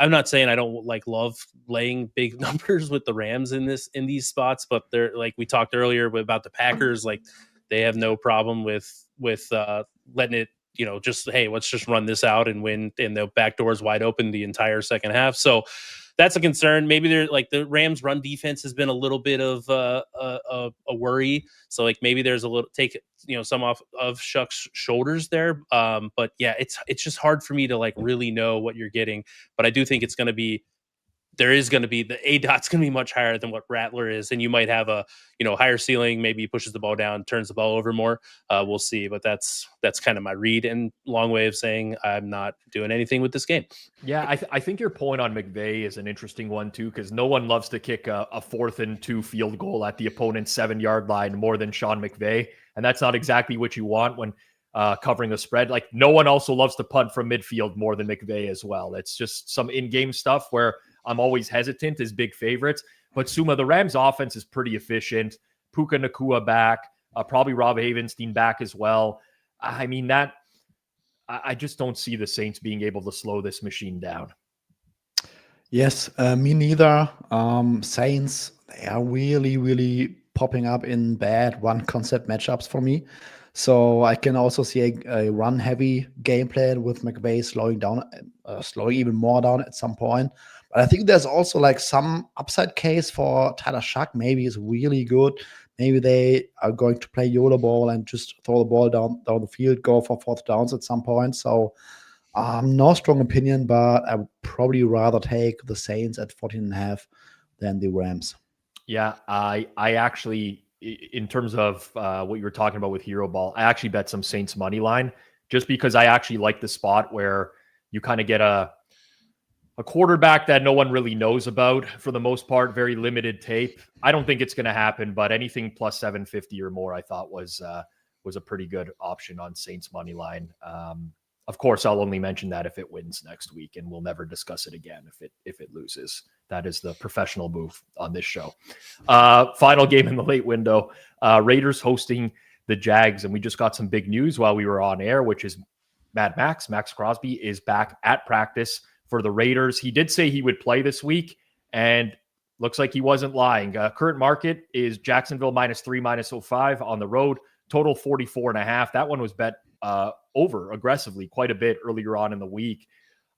I'm not saying I don't love laying big numbers with the Rams in these spots, but they're like we talked earlier about the Packers, like they have no problem with letting it, just, hey, let's just run this out and win, and the back door's wide open the entire second half. So that's a concern. Maybe they're like the Rams run defense has been a little bit of a worry. So like maybe there's a little some off of Shuck's shoulders there. But yeah, it's just hard for me to like really know what you're getting. But I do think the ADOT's going to be much higher than what Rattler is. And you might have a, higher ceiling. Maybe he pushes the ball down, turns the ball over more. We'll see. But that's kind of my read, and long way of saying I'm not doing anything with this game. Yeah, I think your point on McVay is an interesting one too, because no one loves to kick a 4th and 2 field goal at the opponent's 7-yard line more than Sean McVay. And that's not exactly what you want when covering the spread. Like no one also loves to punt from midfield more than McVay as well. It's just some in-game stuff where I'm always hesitant as big favorites. But Suuma, the Rams offense is pretty efficient. Puka Nacua back, probably Rob Havenstein back as well. I mean, I just don't see the Saints being able to slow this machine down. Yes, me neither. Saints, they are really, really popping up in bad one concept matchups for me. So I can also see a run heavy game plan with McVay slowing even more down at some point. But I think there's also like some upside case for Tyler Shuck. Maybe he's really good. Maybe they are going to play YOLO ball and just throw the ball down the field, go for 4th downs at some point. So No strong opinion, but I would probably rather take the Saints at 14.5 than the Rams. Yeah, I actually, in terms of what you were talking about with Hero Ball, I actually bet some Saints money line just because I actually like the spot where you kind of get a quarterback that no one really knows about for the most part, very limited tape. I don't think it's going to happen, but anything plus 750 or more, I thought was a pretty good option on Saints money line. Of course, I'll only mention that if it wins next week, and we'll never discuss it again if it loses. That is the professional move on this show. Final game in the late window, Raiders hosting the Jags, and we just got some big news while we were on air, which is Max Crosby is back at practice for the Raiders. He did say he would play this week, and looks like he wasn't lying. Current market is Jacksonville -3, -05 on the road. Total 44.5. That one was bet over aggressively quite a bit earlier on in the week.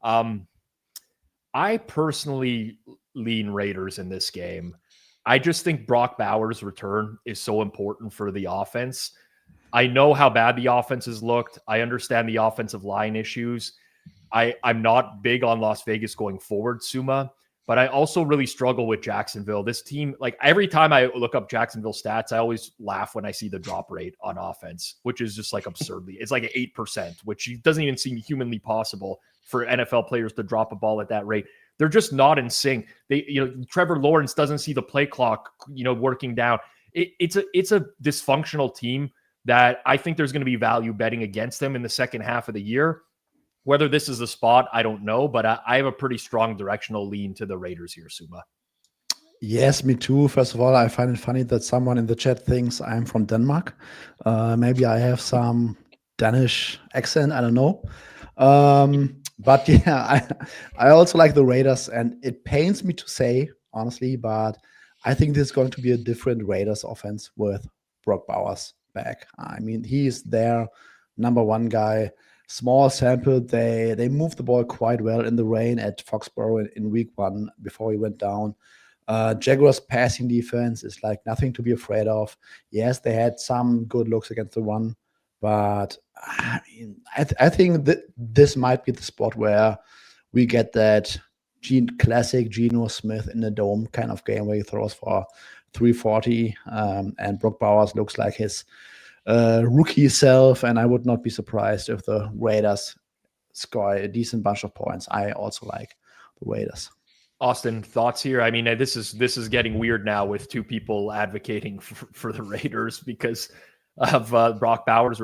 I personally lean Raiders in this game. I just think Brock Bowers' return is so important for the offense. I know how bad the offense has looked. I understand the offensive line issues. I'm not big on Las Vegas going forward, Suuma, but I also really struggle with Jacksonville. This team, like every time I look up Jacksonville stats, I always laugh when I see the drop rate on offense, which is just like absurdly. It's like 8%, which doesn't even seem humanly possible for NFL players to drop a ball at that rate. They're just not in sync. Trevor Lawrence doesn't see the play clock, working down. It's a dysfunctional team that I think there's going to be value betting against them in the second half of the year. Whether this is the spot, I don't know, but I have a pretty strong directional lean to the Raiders here, Suuma. Yes, me too. First of all, I find it funny that someone in the chat thinks I'm from Denmark. Maybe I have some Danish accent. I don't know. But yeah, I also like the Raiders, and it pains me to say, honestly, but I think this is going to be a different Raiders offense with Brock Bowers back. I mean, he's their number one guy. Small sample, they moved the ball quite well in the rain at Foxborough in week 1 before he went down. Jaguars passing defense is like nothing to be afraid of. Yes, they had some good looks against the run, but I think that this might be the spot where we get that classic Geno Smith in the dome kind of game where he throws for 340, and Brock Bowers looks like his rookie self, and I would not be surprised if the Raiders score a decent bunch of points. I also like the Raiders. Austin, thoughts here? I mean, this is getting weird now with two people advocating for the Raiders because of Brock Bowers.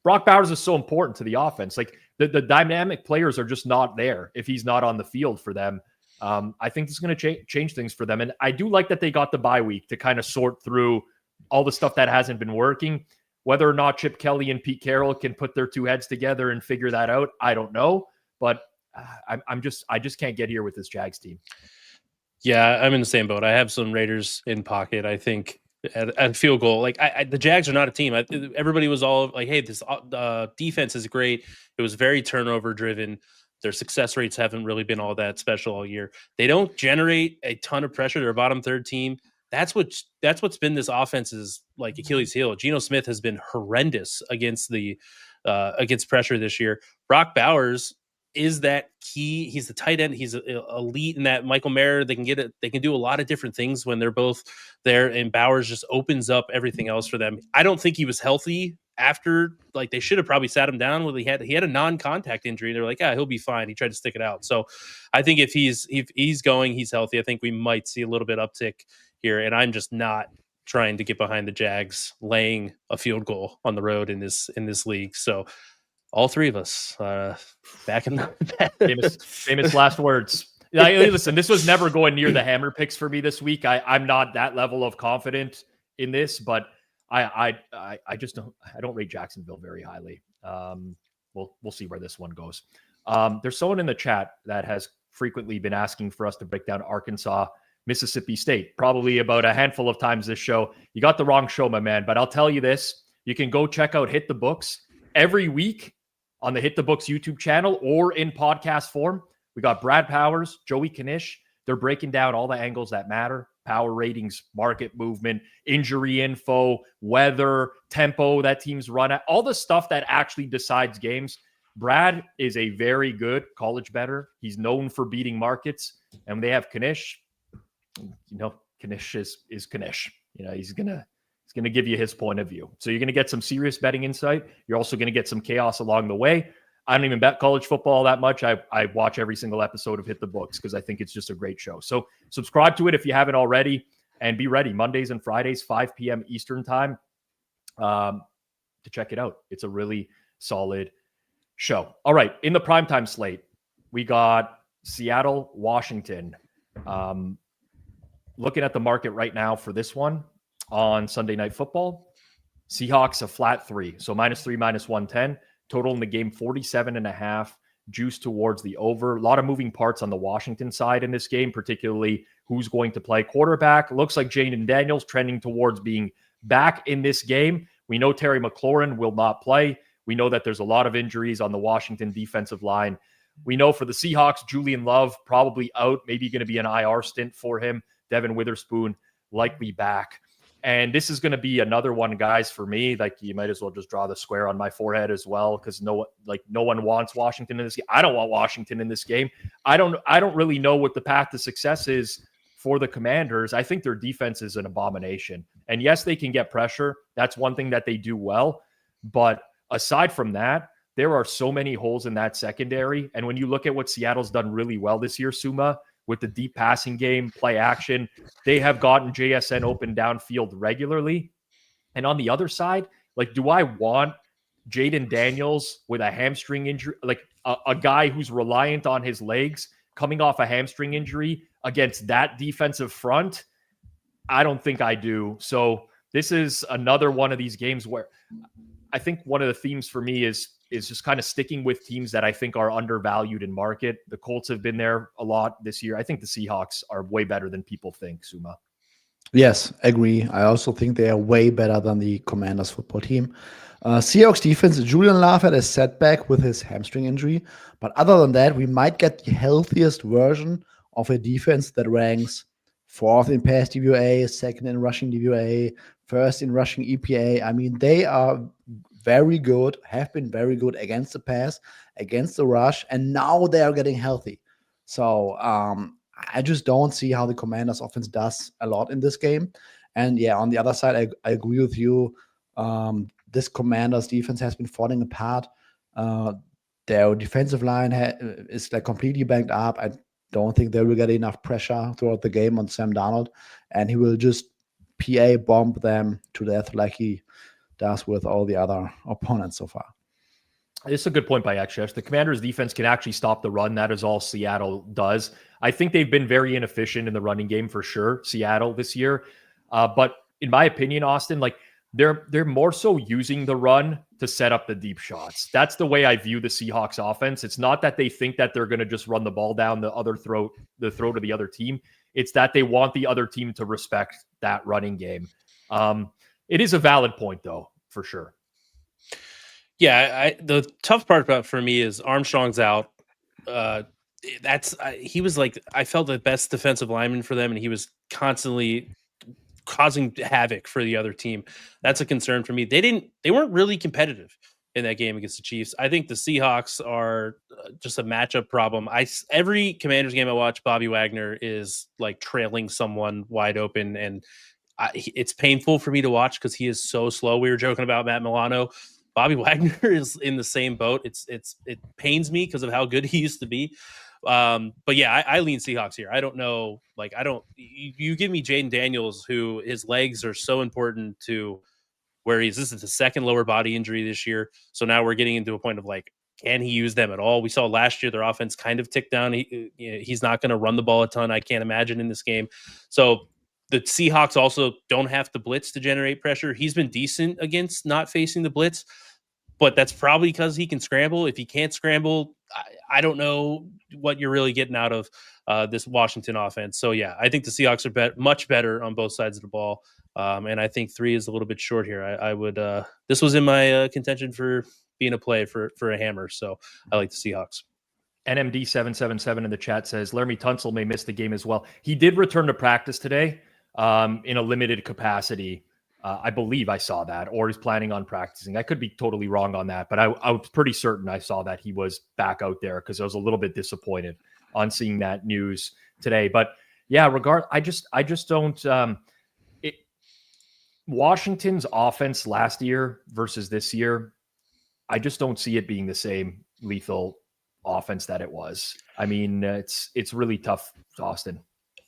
Brock Bowers is so important to the offense. Like the dynamic players are just not there if he's not on the field for them. I think it's going to change things for them, and I do like that they got the bye week to kind of sort through all the stuff that hasn't been working. Whether or not Chip Kelly and Pete Carroll can put their two heads together and figure that out, I don't know. But I just can't get here with this Jags team. Yeah, I'm in the same boat. I have some Raiders in pocket. I think at field goal, like the Jags are not a team. Everybody was all like, "Hey, this defense is great." It was very turnover driven. Their success rates haven't really been all that special all year. They don't generate a ton of pressure. They're a bottom third team. That's what's been this offense's like Achilles heel. Geno Smith has been horrendous against pressure this year. Brock Bowers is that key. He's the tight end. He's elite in that. Michael Mayer, they can do a lot of different things when they're both there, and Bowers just opens up everything else for them. I don't think he was healthy after, like, they should have probably sat him down when he had a non-contact injury. They're like, he'll be fine. He tried to stick it out. So I think if he's going, he's healthy. I think we might see a little bit uptick here, and I'm just not trying to get behind the Jags laying a field goal on the road in this league. So all three of us back in the famous last words. Listen, this was never going near the hammer picks for me this week. I'm not that level of confident in this, but I don't rate Jacksonville very highly. We'll see where this one goes. There's someone in the chat that has frequently been asking for us to break down Arkansas, Mississippi State, probably about a handful of times this show. You got the wrong show, my man, but I'll tell you this. You can go check out Hit the Books every week on the Hit the Books YouTube channel or in podcast form. We got Brad Powers, Joey Knish. They're breaking down all the angles that matter: power ratings, market movement, injury info, weather, tempo that teams run at, all the stuff that actually decides games. Brad is a very good college bettor. He's known for beating markets. And when they have Knish, Knish is Knish. He's gonna give you his point of view. So you're gonna get some serious betting insight. You're also gonna get some chaos along the way. I don't even bet college football that much. I watch every single episode of Hit the Books because I think it's just a great show. So subscribe to it if you haven't already, and be ready Mondays and Fridays, 5 p.m. Eastern time, to check it out. It's a really solid show. All right, in the primetime slate, we got Seattle, Washington. Looking at the market right now for this one on Sunday Night Football, Seahawks a flat 3, so -3, -110. Total in the game, 47.5, juice towards the over. A lot of moving parts on the Washington side in this game, particularly who's going to play quarterback. Looks like Jaden Daniels trending towards being back in this game. We know Terry McLaurin will not play. We know that there's a lot of injuries on the Washington defensive line. We know for the Seahawks, Julian Love probably out, maybe going to be an IR stint for him. Devin Witherspoon likely back. And this is going to be another one, guys, for me. Like, you might as well just draw the square on my forehead as well, because no one wants Washington in this game. I don't want Washington in this game. I don't really know what the path to success is for the Commanders. I think their defense is an abomination. And yes, they can get pressure. That's one thing that they do well. But aside from that, there are so many holes in that secondary. And when you look at what Seattle's done really well this year, Suuma, with the deep passing game, play action, they have gotten JSN open downfield regularly. And on the other side, like, do I want Jaden Daniels with a hamstring injury, like a guy who's reliant on his legs coming off a hamstring injury against that defensive front? I don't think I do. So this is another one of these games where I think one of the themes for me is just kind of sticking with teams that I think are undervalued in market. The Colts have been there a lot this year. I think the Seahawks are way better than people think, Suuma. Yes, agree. I also think they are way better than the Commanders football team. Seahawks defense, Julian Love had a setback with his hamstring injury. But other than that, we might get the healthiest version of a defense that ranks 4th in pass DVOA, 2nd in rushing DVOA, 1st in rushing EPA. I mean, they are very good, have been very good against the pass, against the rush, and now they are getting healthy. So I just don't see how the Commanders offense does a lot in this game. And yeah, on the other side, I agree with you. This Commanders defense has been falling apart. Their defensive line is like completely banked up. I don't think they will get enough pressure throughout the game on Sam Darnold, and he will just PA bomb them to death like he does with all the other opponents so far. It's a good point by XS. The Commanders' defense can actually stop the run. That is all Seattle does. I think they've been very inefficient in the running game for sure, Seattle this year. But in my opinion, Austin, like they're more so using the run to set up the deep shots. That's the way I view the Seahawks offense. It's not that they think that they're going to just run the ball down the throat of the other team. It's that they want the other team to respect that running game. It is a valid point, though, for sure. Yeah, the tough part about for me is Armstrong's out. He was like, I felt the best defensive lineman for them, and he was constantly causing havoc for the other team. That's a concern for me. They weren't really competitive in that game against the Chiefs. I think the Seahawks are just a matchup problem. Every Commanders game I watch, Bobby Wagner is like trailing someone wide open, and it's painful for me to watch because he is so slow. We were joking about Matt Milano. Bobby Wagner is in the same boat. It pains me because of how good he used to be. But yeah, I lean Seahawks here. I don't know. Like, you give me Jaden Daniels, who his legs are so important to where this is the 2nd lower body injury this year. So now we're getting into a point of like, can he use them at all? We saw last year their offense kind of ticked down. He's not going to run the ball a ton, I can't imagine, in this game. So the Seahawks also don't have to blitz to generate pressure. He's been decent against not facing the blitz, but that's probably because he can scramble. If he can't scramble, I don't know what you're really getting out of this Washington offense. So yeah, I think the Seahawks are much better on both sides of the ball. And I think 3 is a little bit short here. I would, this was in my contention for being a play for a hammer. So I like the Seahawks. NMD777 in the chat says Laramie Tunsil may miss the game as well. He did return to practice today in a limited capacity. I believe I saw that, or is planning on practicing. I could be totally wrong on that, but I was pretty certain I saw that he was back out there, because I was a little bit disappointed on seeing that news today. But yeah, I just don't. Washington's offense last year versus this year, I just don't see it being the same lethal offense that it was. I mean, it's really tough, Austin.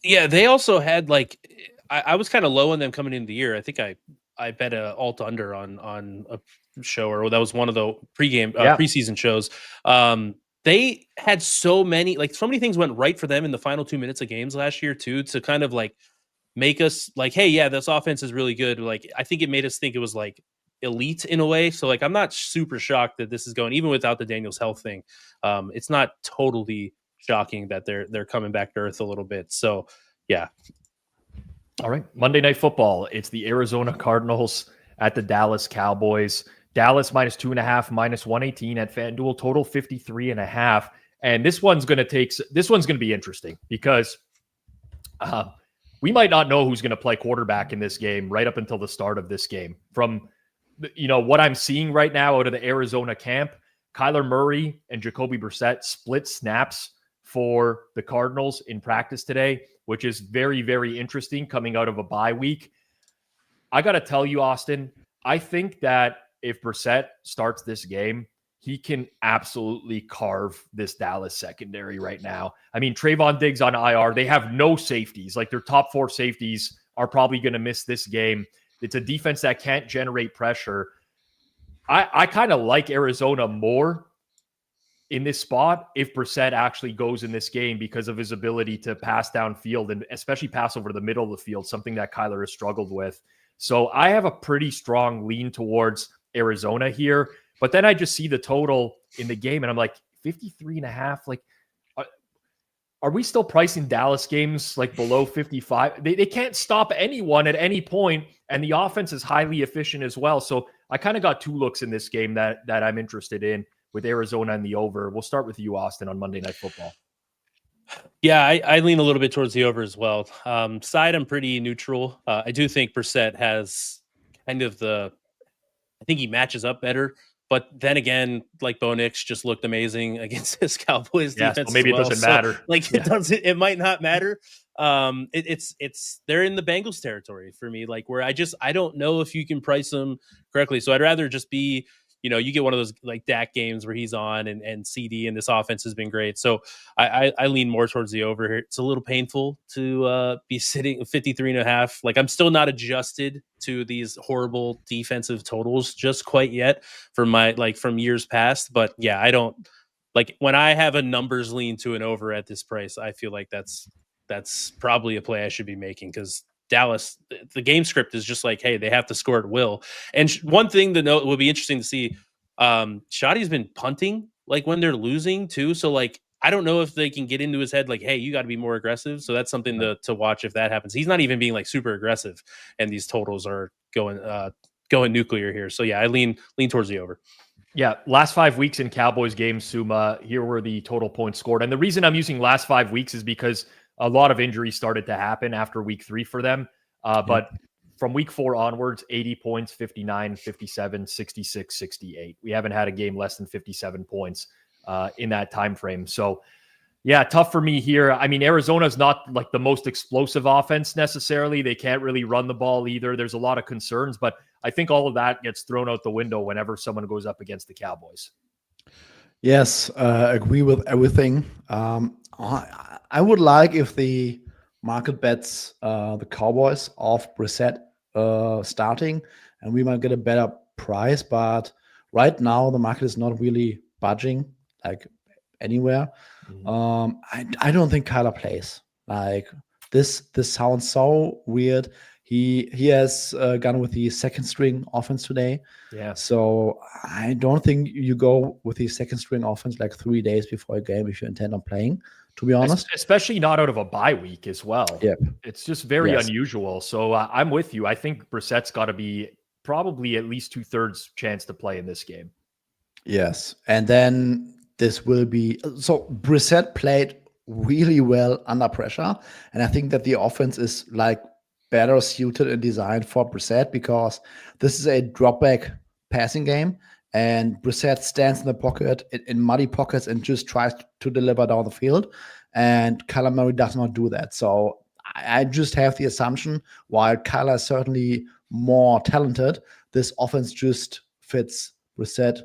Yeah, they also had like I was kind of low on them coming into the year. I think I bet a alt under on a show, or that was one of the preseason shows. They had so many things went right for them in the final 2 minutes of games last year too, to kind of like make us like, hey, yeah, this offense is really good. Like, I think it made us think it was like elite in a way. So like, I'm not super shocked that this is going, even without the Daniels health thing. It's not totally shocking that they're coming back to earth a little bit. So yeah. All right. Monday Night Football. It's the Arizona Cardinals at the Dallas Cowboys. Dallas -2.5, -118 at FanDuel, total 53.5. And this one's going to be interesting, because we might not know who's going to play quarterback in this game right up until the start of this game. From what I'm seeing right now out of the Arizona camp, Kyler Murray and Jacoby Brissett split snaps for the Cardinals in practice today, which is very, very interesting coming out of a bye week. I got to tell you, Austin, I think that if Brissett starts this game, he can absolutely carve this Dallas secondary right now. I mean, Trayvon Diggs on IR. They have no safeties. Like, their top 4 safeties are probably going to miss this game. It's a defense that can't generate pressure. I kind of like Arizona more in this spot if Brissett actually goes in this game, because of his ability to pass downfield and especially pass over the middle of the field, something that Kyler has struggled with. So I have a pretty strong lean towards Arizona here. But then I just see the total in the game and I'm like, 53.5. Like, are we still pricing Dallas games like below 55? They can't stop anyone at any point, and the offense is highly efficient as well. So I kind of got 2 looks in this game that I'm interested in, with Arizona and the over. We'll start with you, Austin, on Monday Night Football. Yeah, I lean a little bit towards the over as well. Side, I'm pretty neutral. I do think Brissett has kind of I think he matches up better. But then again, like, Bo Nix just looked amazing against this Cowboys defense. So maybe it doesn't matter. It might not matter. They're in the Bengals territory for me, like, where I don't know if you can price them correctly. So I'd rather just be, you get one of those like Dak games where he's on and CD, and this offense has been great. So I lean more towards the over here. It's a little painful to be sitting 53.5. Like, I'm still not adjusted to these horrible defensive totals just quite yet from years past. But yeah, I don't like when I have a numbers lean to an over at this price. I feel like that's probably a play I should be making, because Dallas, the game script is just like, hey, they have to score at will. And one thing to note, will be interesting to see, Shoddy's been punting like when they're losing too. So like, I don't know if they can get into his head like, hey, you got to be more aggressive. So that's something to watch if that happens. He's not even being like super aggressive, and these totals are going nuclear here. So yeah, I lean towards the over. Yeah, last 5 weeks in Cowboys games, Suuma, here were the total points scored. And the reason I'm using last 5 weeks is because a lot of injuries started to happen after week 3 for them. But from week 4 onwards, 80 points, 59, 57, 66, 68. We haven't had a game less than 57 points in that time frame. So yeah, tough for me here. I mean, Arizona's not like the most explosive offense necessarily. They can't really run the ball either. There's a lot of concerns, but I think all of that gets thrown out the window whenever someone goes up against the Cowboys. Yes, agree with everything. I would like if the market bets the Cowboys off Brissett starting, and we might get a better price. But right now, the market is not really budging like anywhere. I don't think Kyler plays. Like, this sounds so weird. He has gone with the second string offense today. Yeah. So I don't think you go with the second string offense like 3 days before a game if you intend on playing, to be honest. Especially not out of a bye week as well. Yeah. It's just very unusual. So I'm with you. I think Brissett's got to be probably at least 2/3 chance to play in this game. Yes. And then this will be... So Brissett played really well under pressure. And I think that the offense is like better suited and designed for Brissett because this is a drop-back passing game, and Brissett stands in the pocket, in muddy pockets, and just tries to deliver down the field, and Kyler Murray does not do that. So I just have the assumption, while Kyler is certainly more talented, this offense just fits Brissett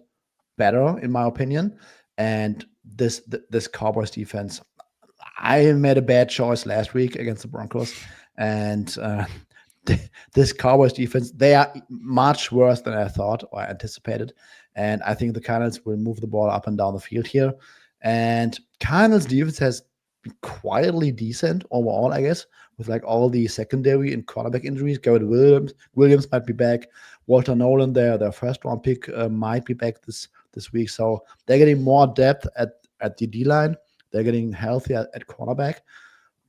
better, in my opinion. And this Cowboys defense, I made a bad choice last week against the Broncos, and this Cowboys defense, they are much worse than I thought or anticipated. And I think the Cardinals will move the ball up and down the field here. And Cardinals defense has been quietly decent overall, I guess, with like all the secondary and quarterback injuries. Garrett Williams might be back. Walter Nolan, their first round pick, might be back this week. So they're getting more depth at the D-line. They're getting healthier at cornerback.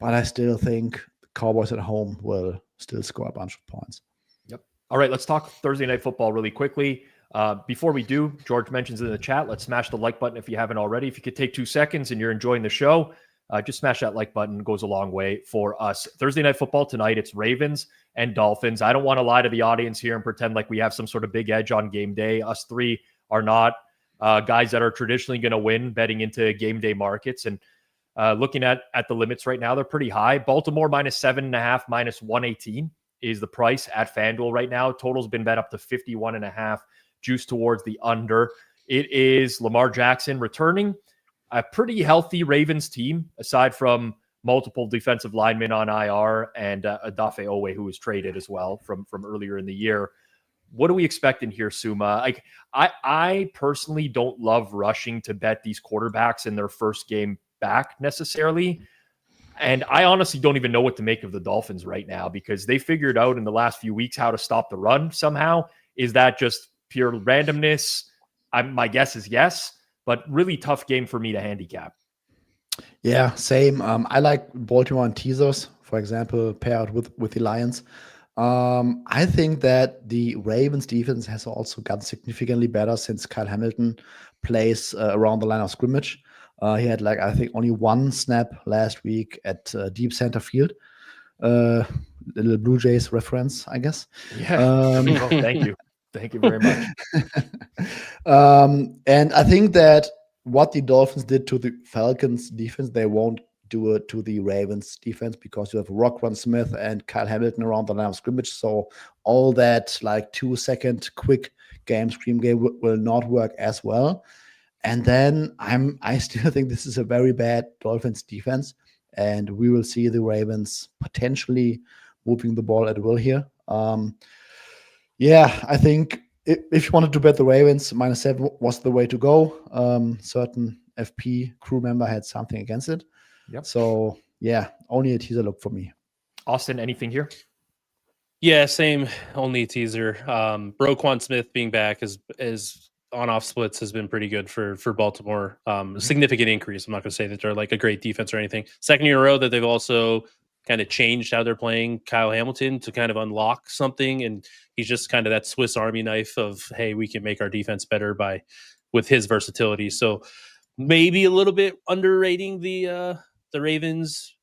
But I still think the Cowboys at home will still score a bunch of points. Yep. All right, let's talk Thursday Night Football really quickly. Before we do, George mentions in the chat, let's smash the like button if you haven't already. If you could take 2 seconds and you're enjoying the show, just smash that like button. It goes a long way for us. Thursday Night Football tonight, it's Ravens and Dolphins. I don't want to lie to the audience here and pretend like we have some sort of big edge on game day. Us three are not guys that are traditionally going to win betting into game day markets. And looking at the limits right now, they're pretty high. Baltimore -7.5, -118 is the price at FanDuel right now. Total's been bet up to 51.5, juice towards the under. It is Lamar Jackson returning. A pretty healthy Ravens team, aside from multiple defensive linemen on IR and Odafe Owe, who was traded as well from earlier in the year. What are we expecting here, Suuma? Like, I personally don't love rushing to bet these quarterbacks in their first game back necessarily. And I honestly don't even know what to make of the Dolphins right now, because they figured out in the last few weeks how to stop the run somehow. Is that just pure randomness? My guess is yes, but really tough game for me to handicap. Yeah, same. I like Baltimore and teasers, for example, paired with the Lions. I think that the Ravens defense has also gotten significantly better since Kyle Hamilton plays around the line of scrimmage. He had, like, I think only one snap last week at deep center field. Little Blue Jays reference, I guess. Yeah. Thank you. Thank you very much. And I think that what the Dolphins did to the Falcons defense, they won't do it to the Ravens defense, because you have Roquan Smith and Kyle Hamilton around the line of scrimmage. So all that like 2-second quick screen game will not work as well. And then I still think this is a very bad Dolphins defense, and we will see the Ravens potentially moving the ball at will here. Yeah, I think if you wanted to bet the Ravens, -7 was the way to go. Certain FP crew member had something against it. Yep. So yeah, only a teaser look for me. Austin, anything here? Yeah, same. Only a teaser. Roquan Smith being back is on-off splits has been pretty good for Baltimore. Significant increase. I'm not going to say that they're like a great defense or anything. Second year in a row that they've also kind of changed how they're playing Kyle Hamilton to kind of unlock something, and he's just kind of that Swiss Army knife of, hey, we can make our defense better with his versatility. So maybe a little bit underrating the Ravens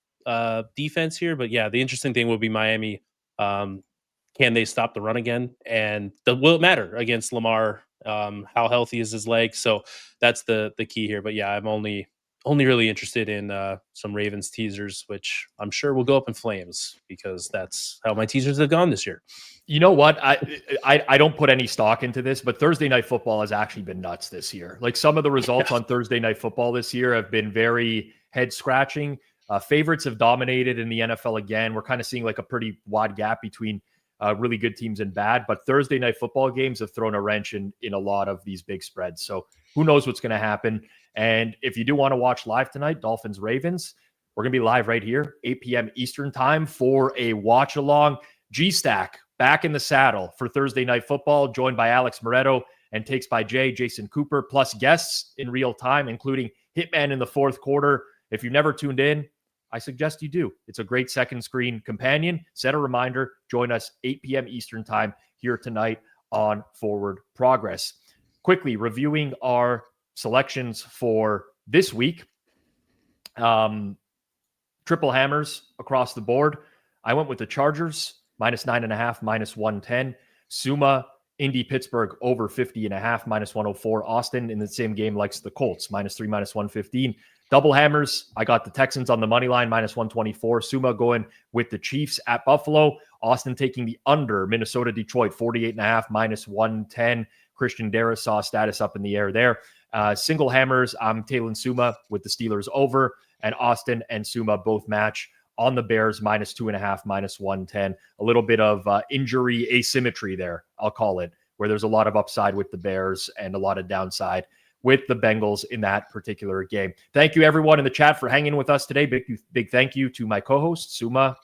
defense here, but yeah, the interesting thing will be Miami. Can they stop the run again? And will it matter against Lamar? How healthy is his leg? So that's the key here. But yeah, I'm only really interested in some Ravens teasers, which I'm sure will go up in flames, because that's how my teasers have gone this year. You know what? I don't put any stock into this, but Thursday Night Football has actually been nuts this year. Like, some of the results on Thursday Night Football this year have been very head-scratching. Favorites have dominated in the NFL again. We're kind of seeing like a pretty wide gap between really good teams and bad, but Thursday Night Football games have thrown a wrench in a lot of these big spreads. So who knows what's going to happen? And if you do want to watch live tonight, Dolphins Ravens, we're going to be live right here, 8 p.m. Eastern time, for a watch along. G-Stack back in the saddle for Thursday Night Football, joined by Alex Moretto and takes by Jason Cooper, plus guests in real time, including Hitman in the fourth quarter. If you've never tuned in, I suggest you do. It's a great second screen companion. Set a reminder. Join us 8 p.m. Eastern time here tonight on Forward Progress. Quickly reviewing our selections for this week. Triple hammers across the board. I went with the Chargers minus 9.5, minus 110. Suuma, Indy, Pittsburgh over 50.5, minus 104. Austin in the same game likes the Colts, minus 3, minus 115. Double hammers. I got the Texans on the money line, minus 124. Suuma going with the Chiefs at Buffalo. Austin taking the under. Minnesota, Detroit, 48.5, minus 110. Christian Darrisaw status up in the air there. Single hammers. I'm tailing Suuma with the Steelers over, and Austin and Suuma both match on the Bears, minus 2.5, minus 110. A little bit of injury asymmetry there, I'll call it, where there's a lot of upside with the Bears and a lot of downside with the Bengals in that particular game. Thank you, everyone in the chat, for hanging with us today. Big thank you to my co-host, Suuma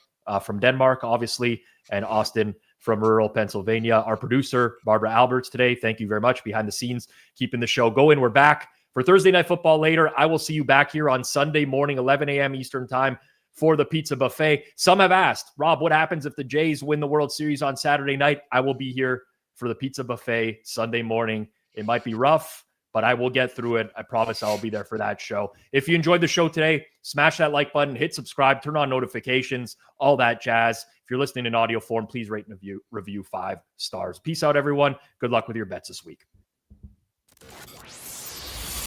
from Denmark, obviously, and Austin from rural Pennsylvania. Our producer, Barbara Alberts, today. Thank you very much behind the scenes, keeping the show going. We're back for Thursday Night Football later. I will see you back here on Sunday morning, 11 a.m. Eastern time, for the pizza buffet. Some have asked, Rob, what happens if the Jays win the World Series on Saturday night? I will be here for the pizza buffet Sunday morning. It might be rough, but I will get through it. I promise I'll be there for that show. If you enjoyed the show today, smash that like button, hit subscribe, turn on notifications, all that jazz. If you're listening in audio form, please rate and review 5 stars. Peace out, everyone. Good luck with your bets this week.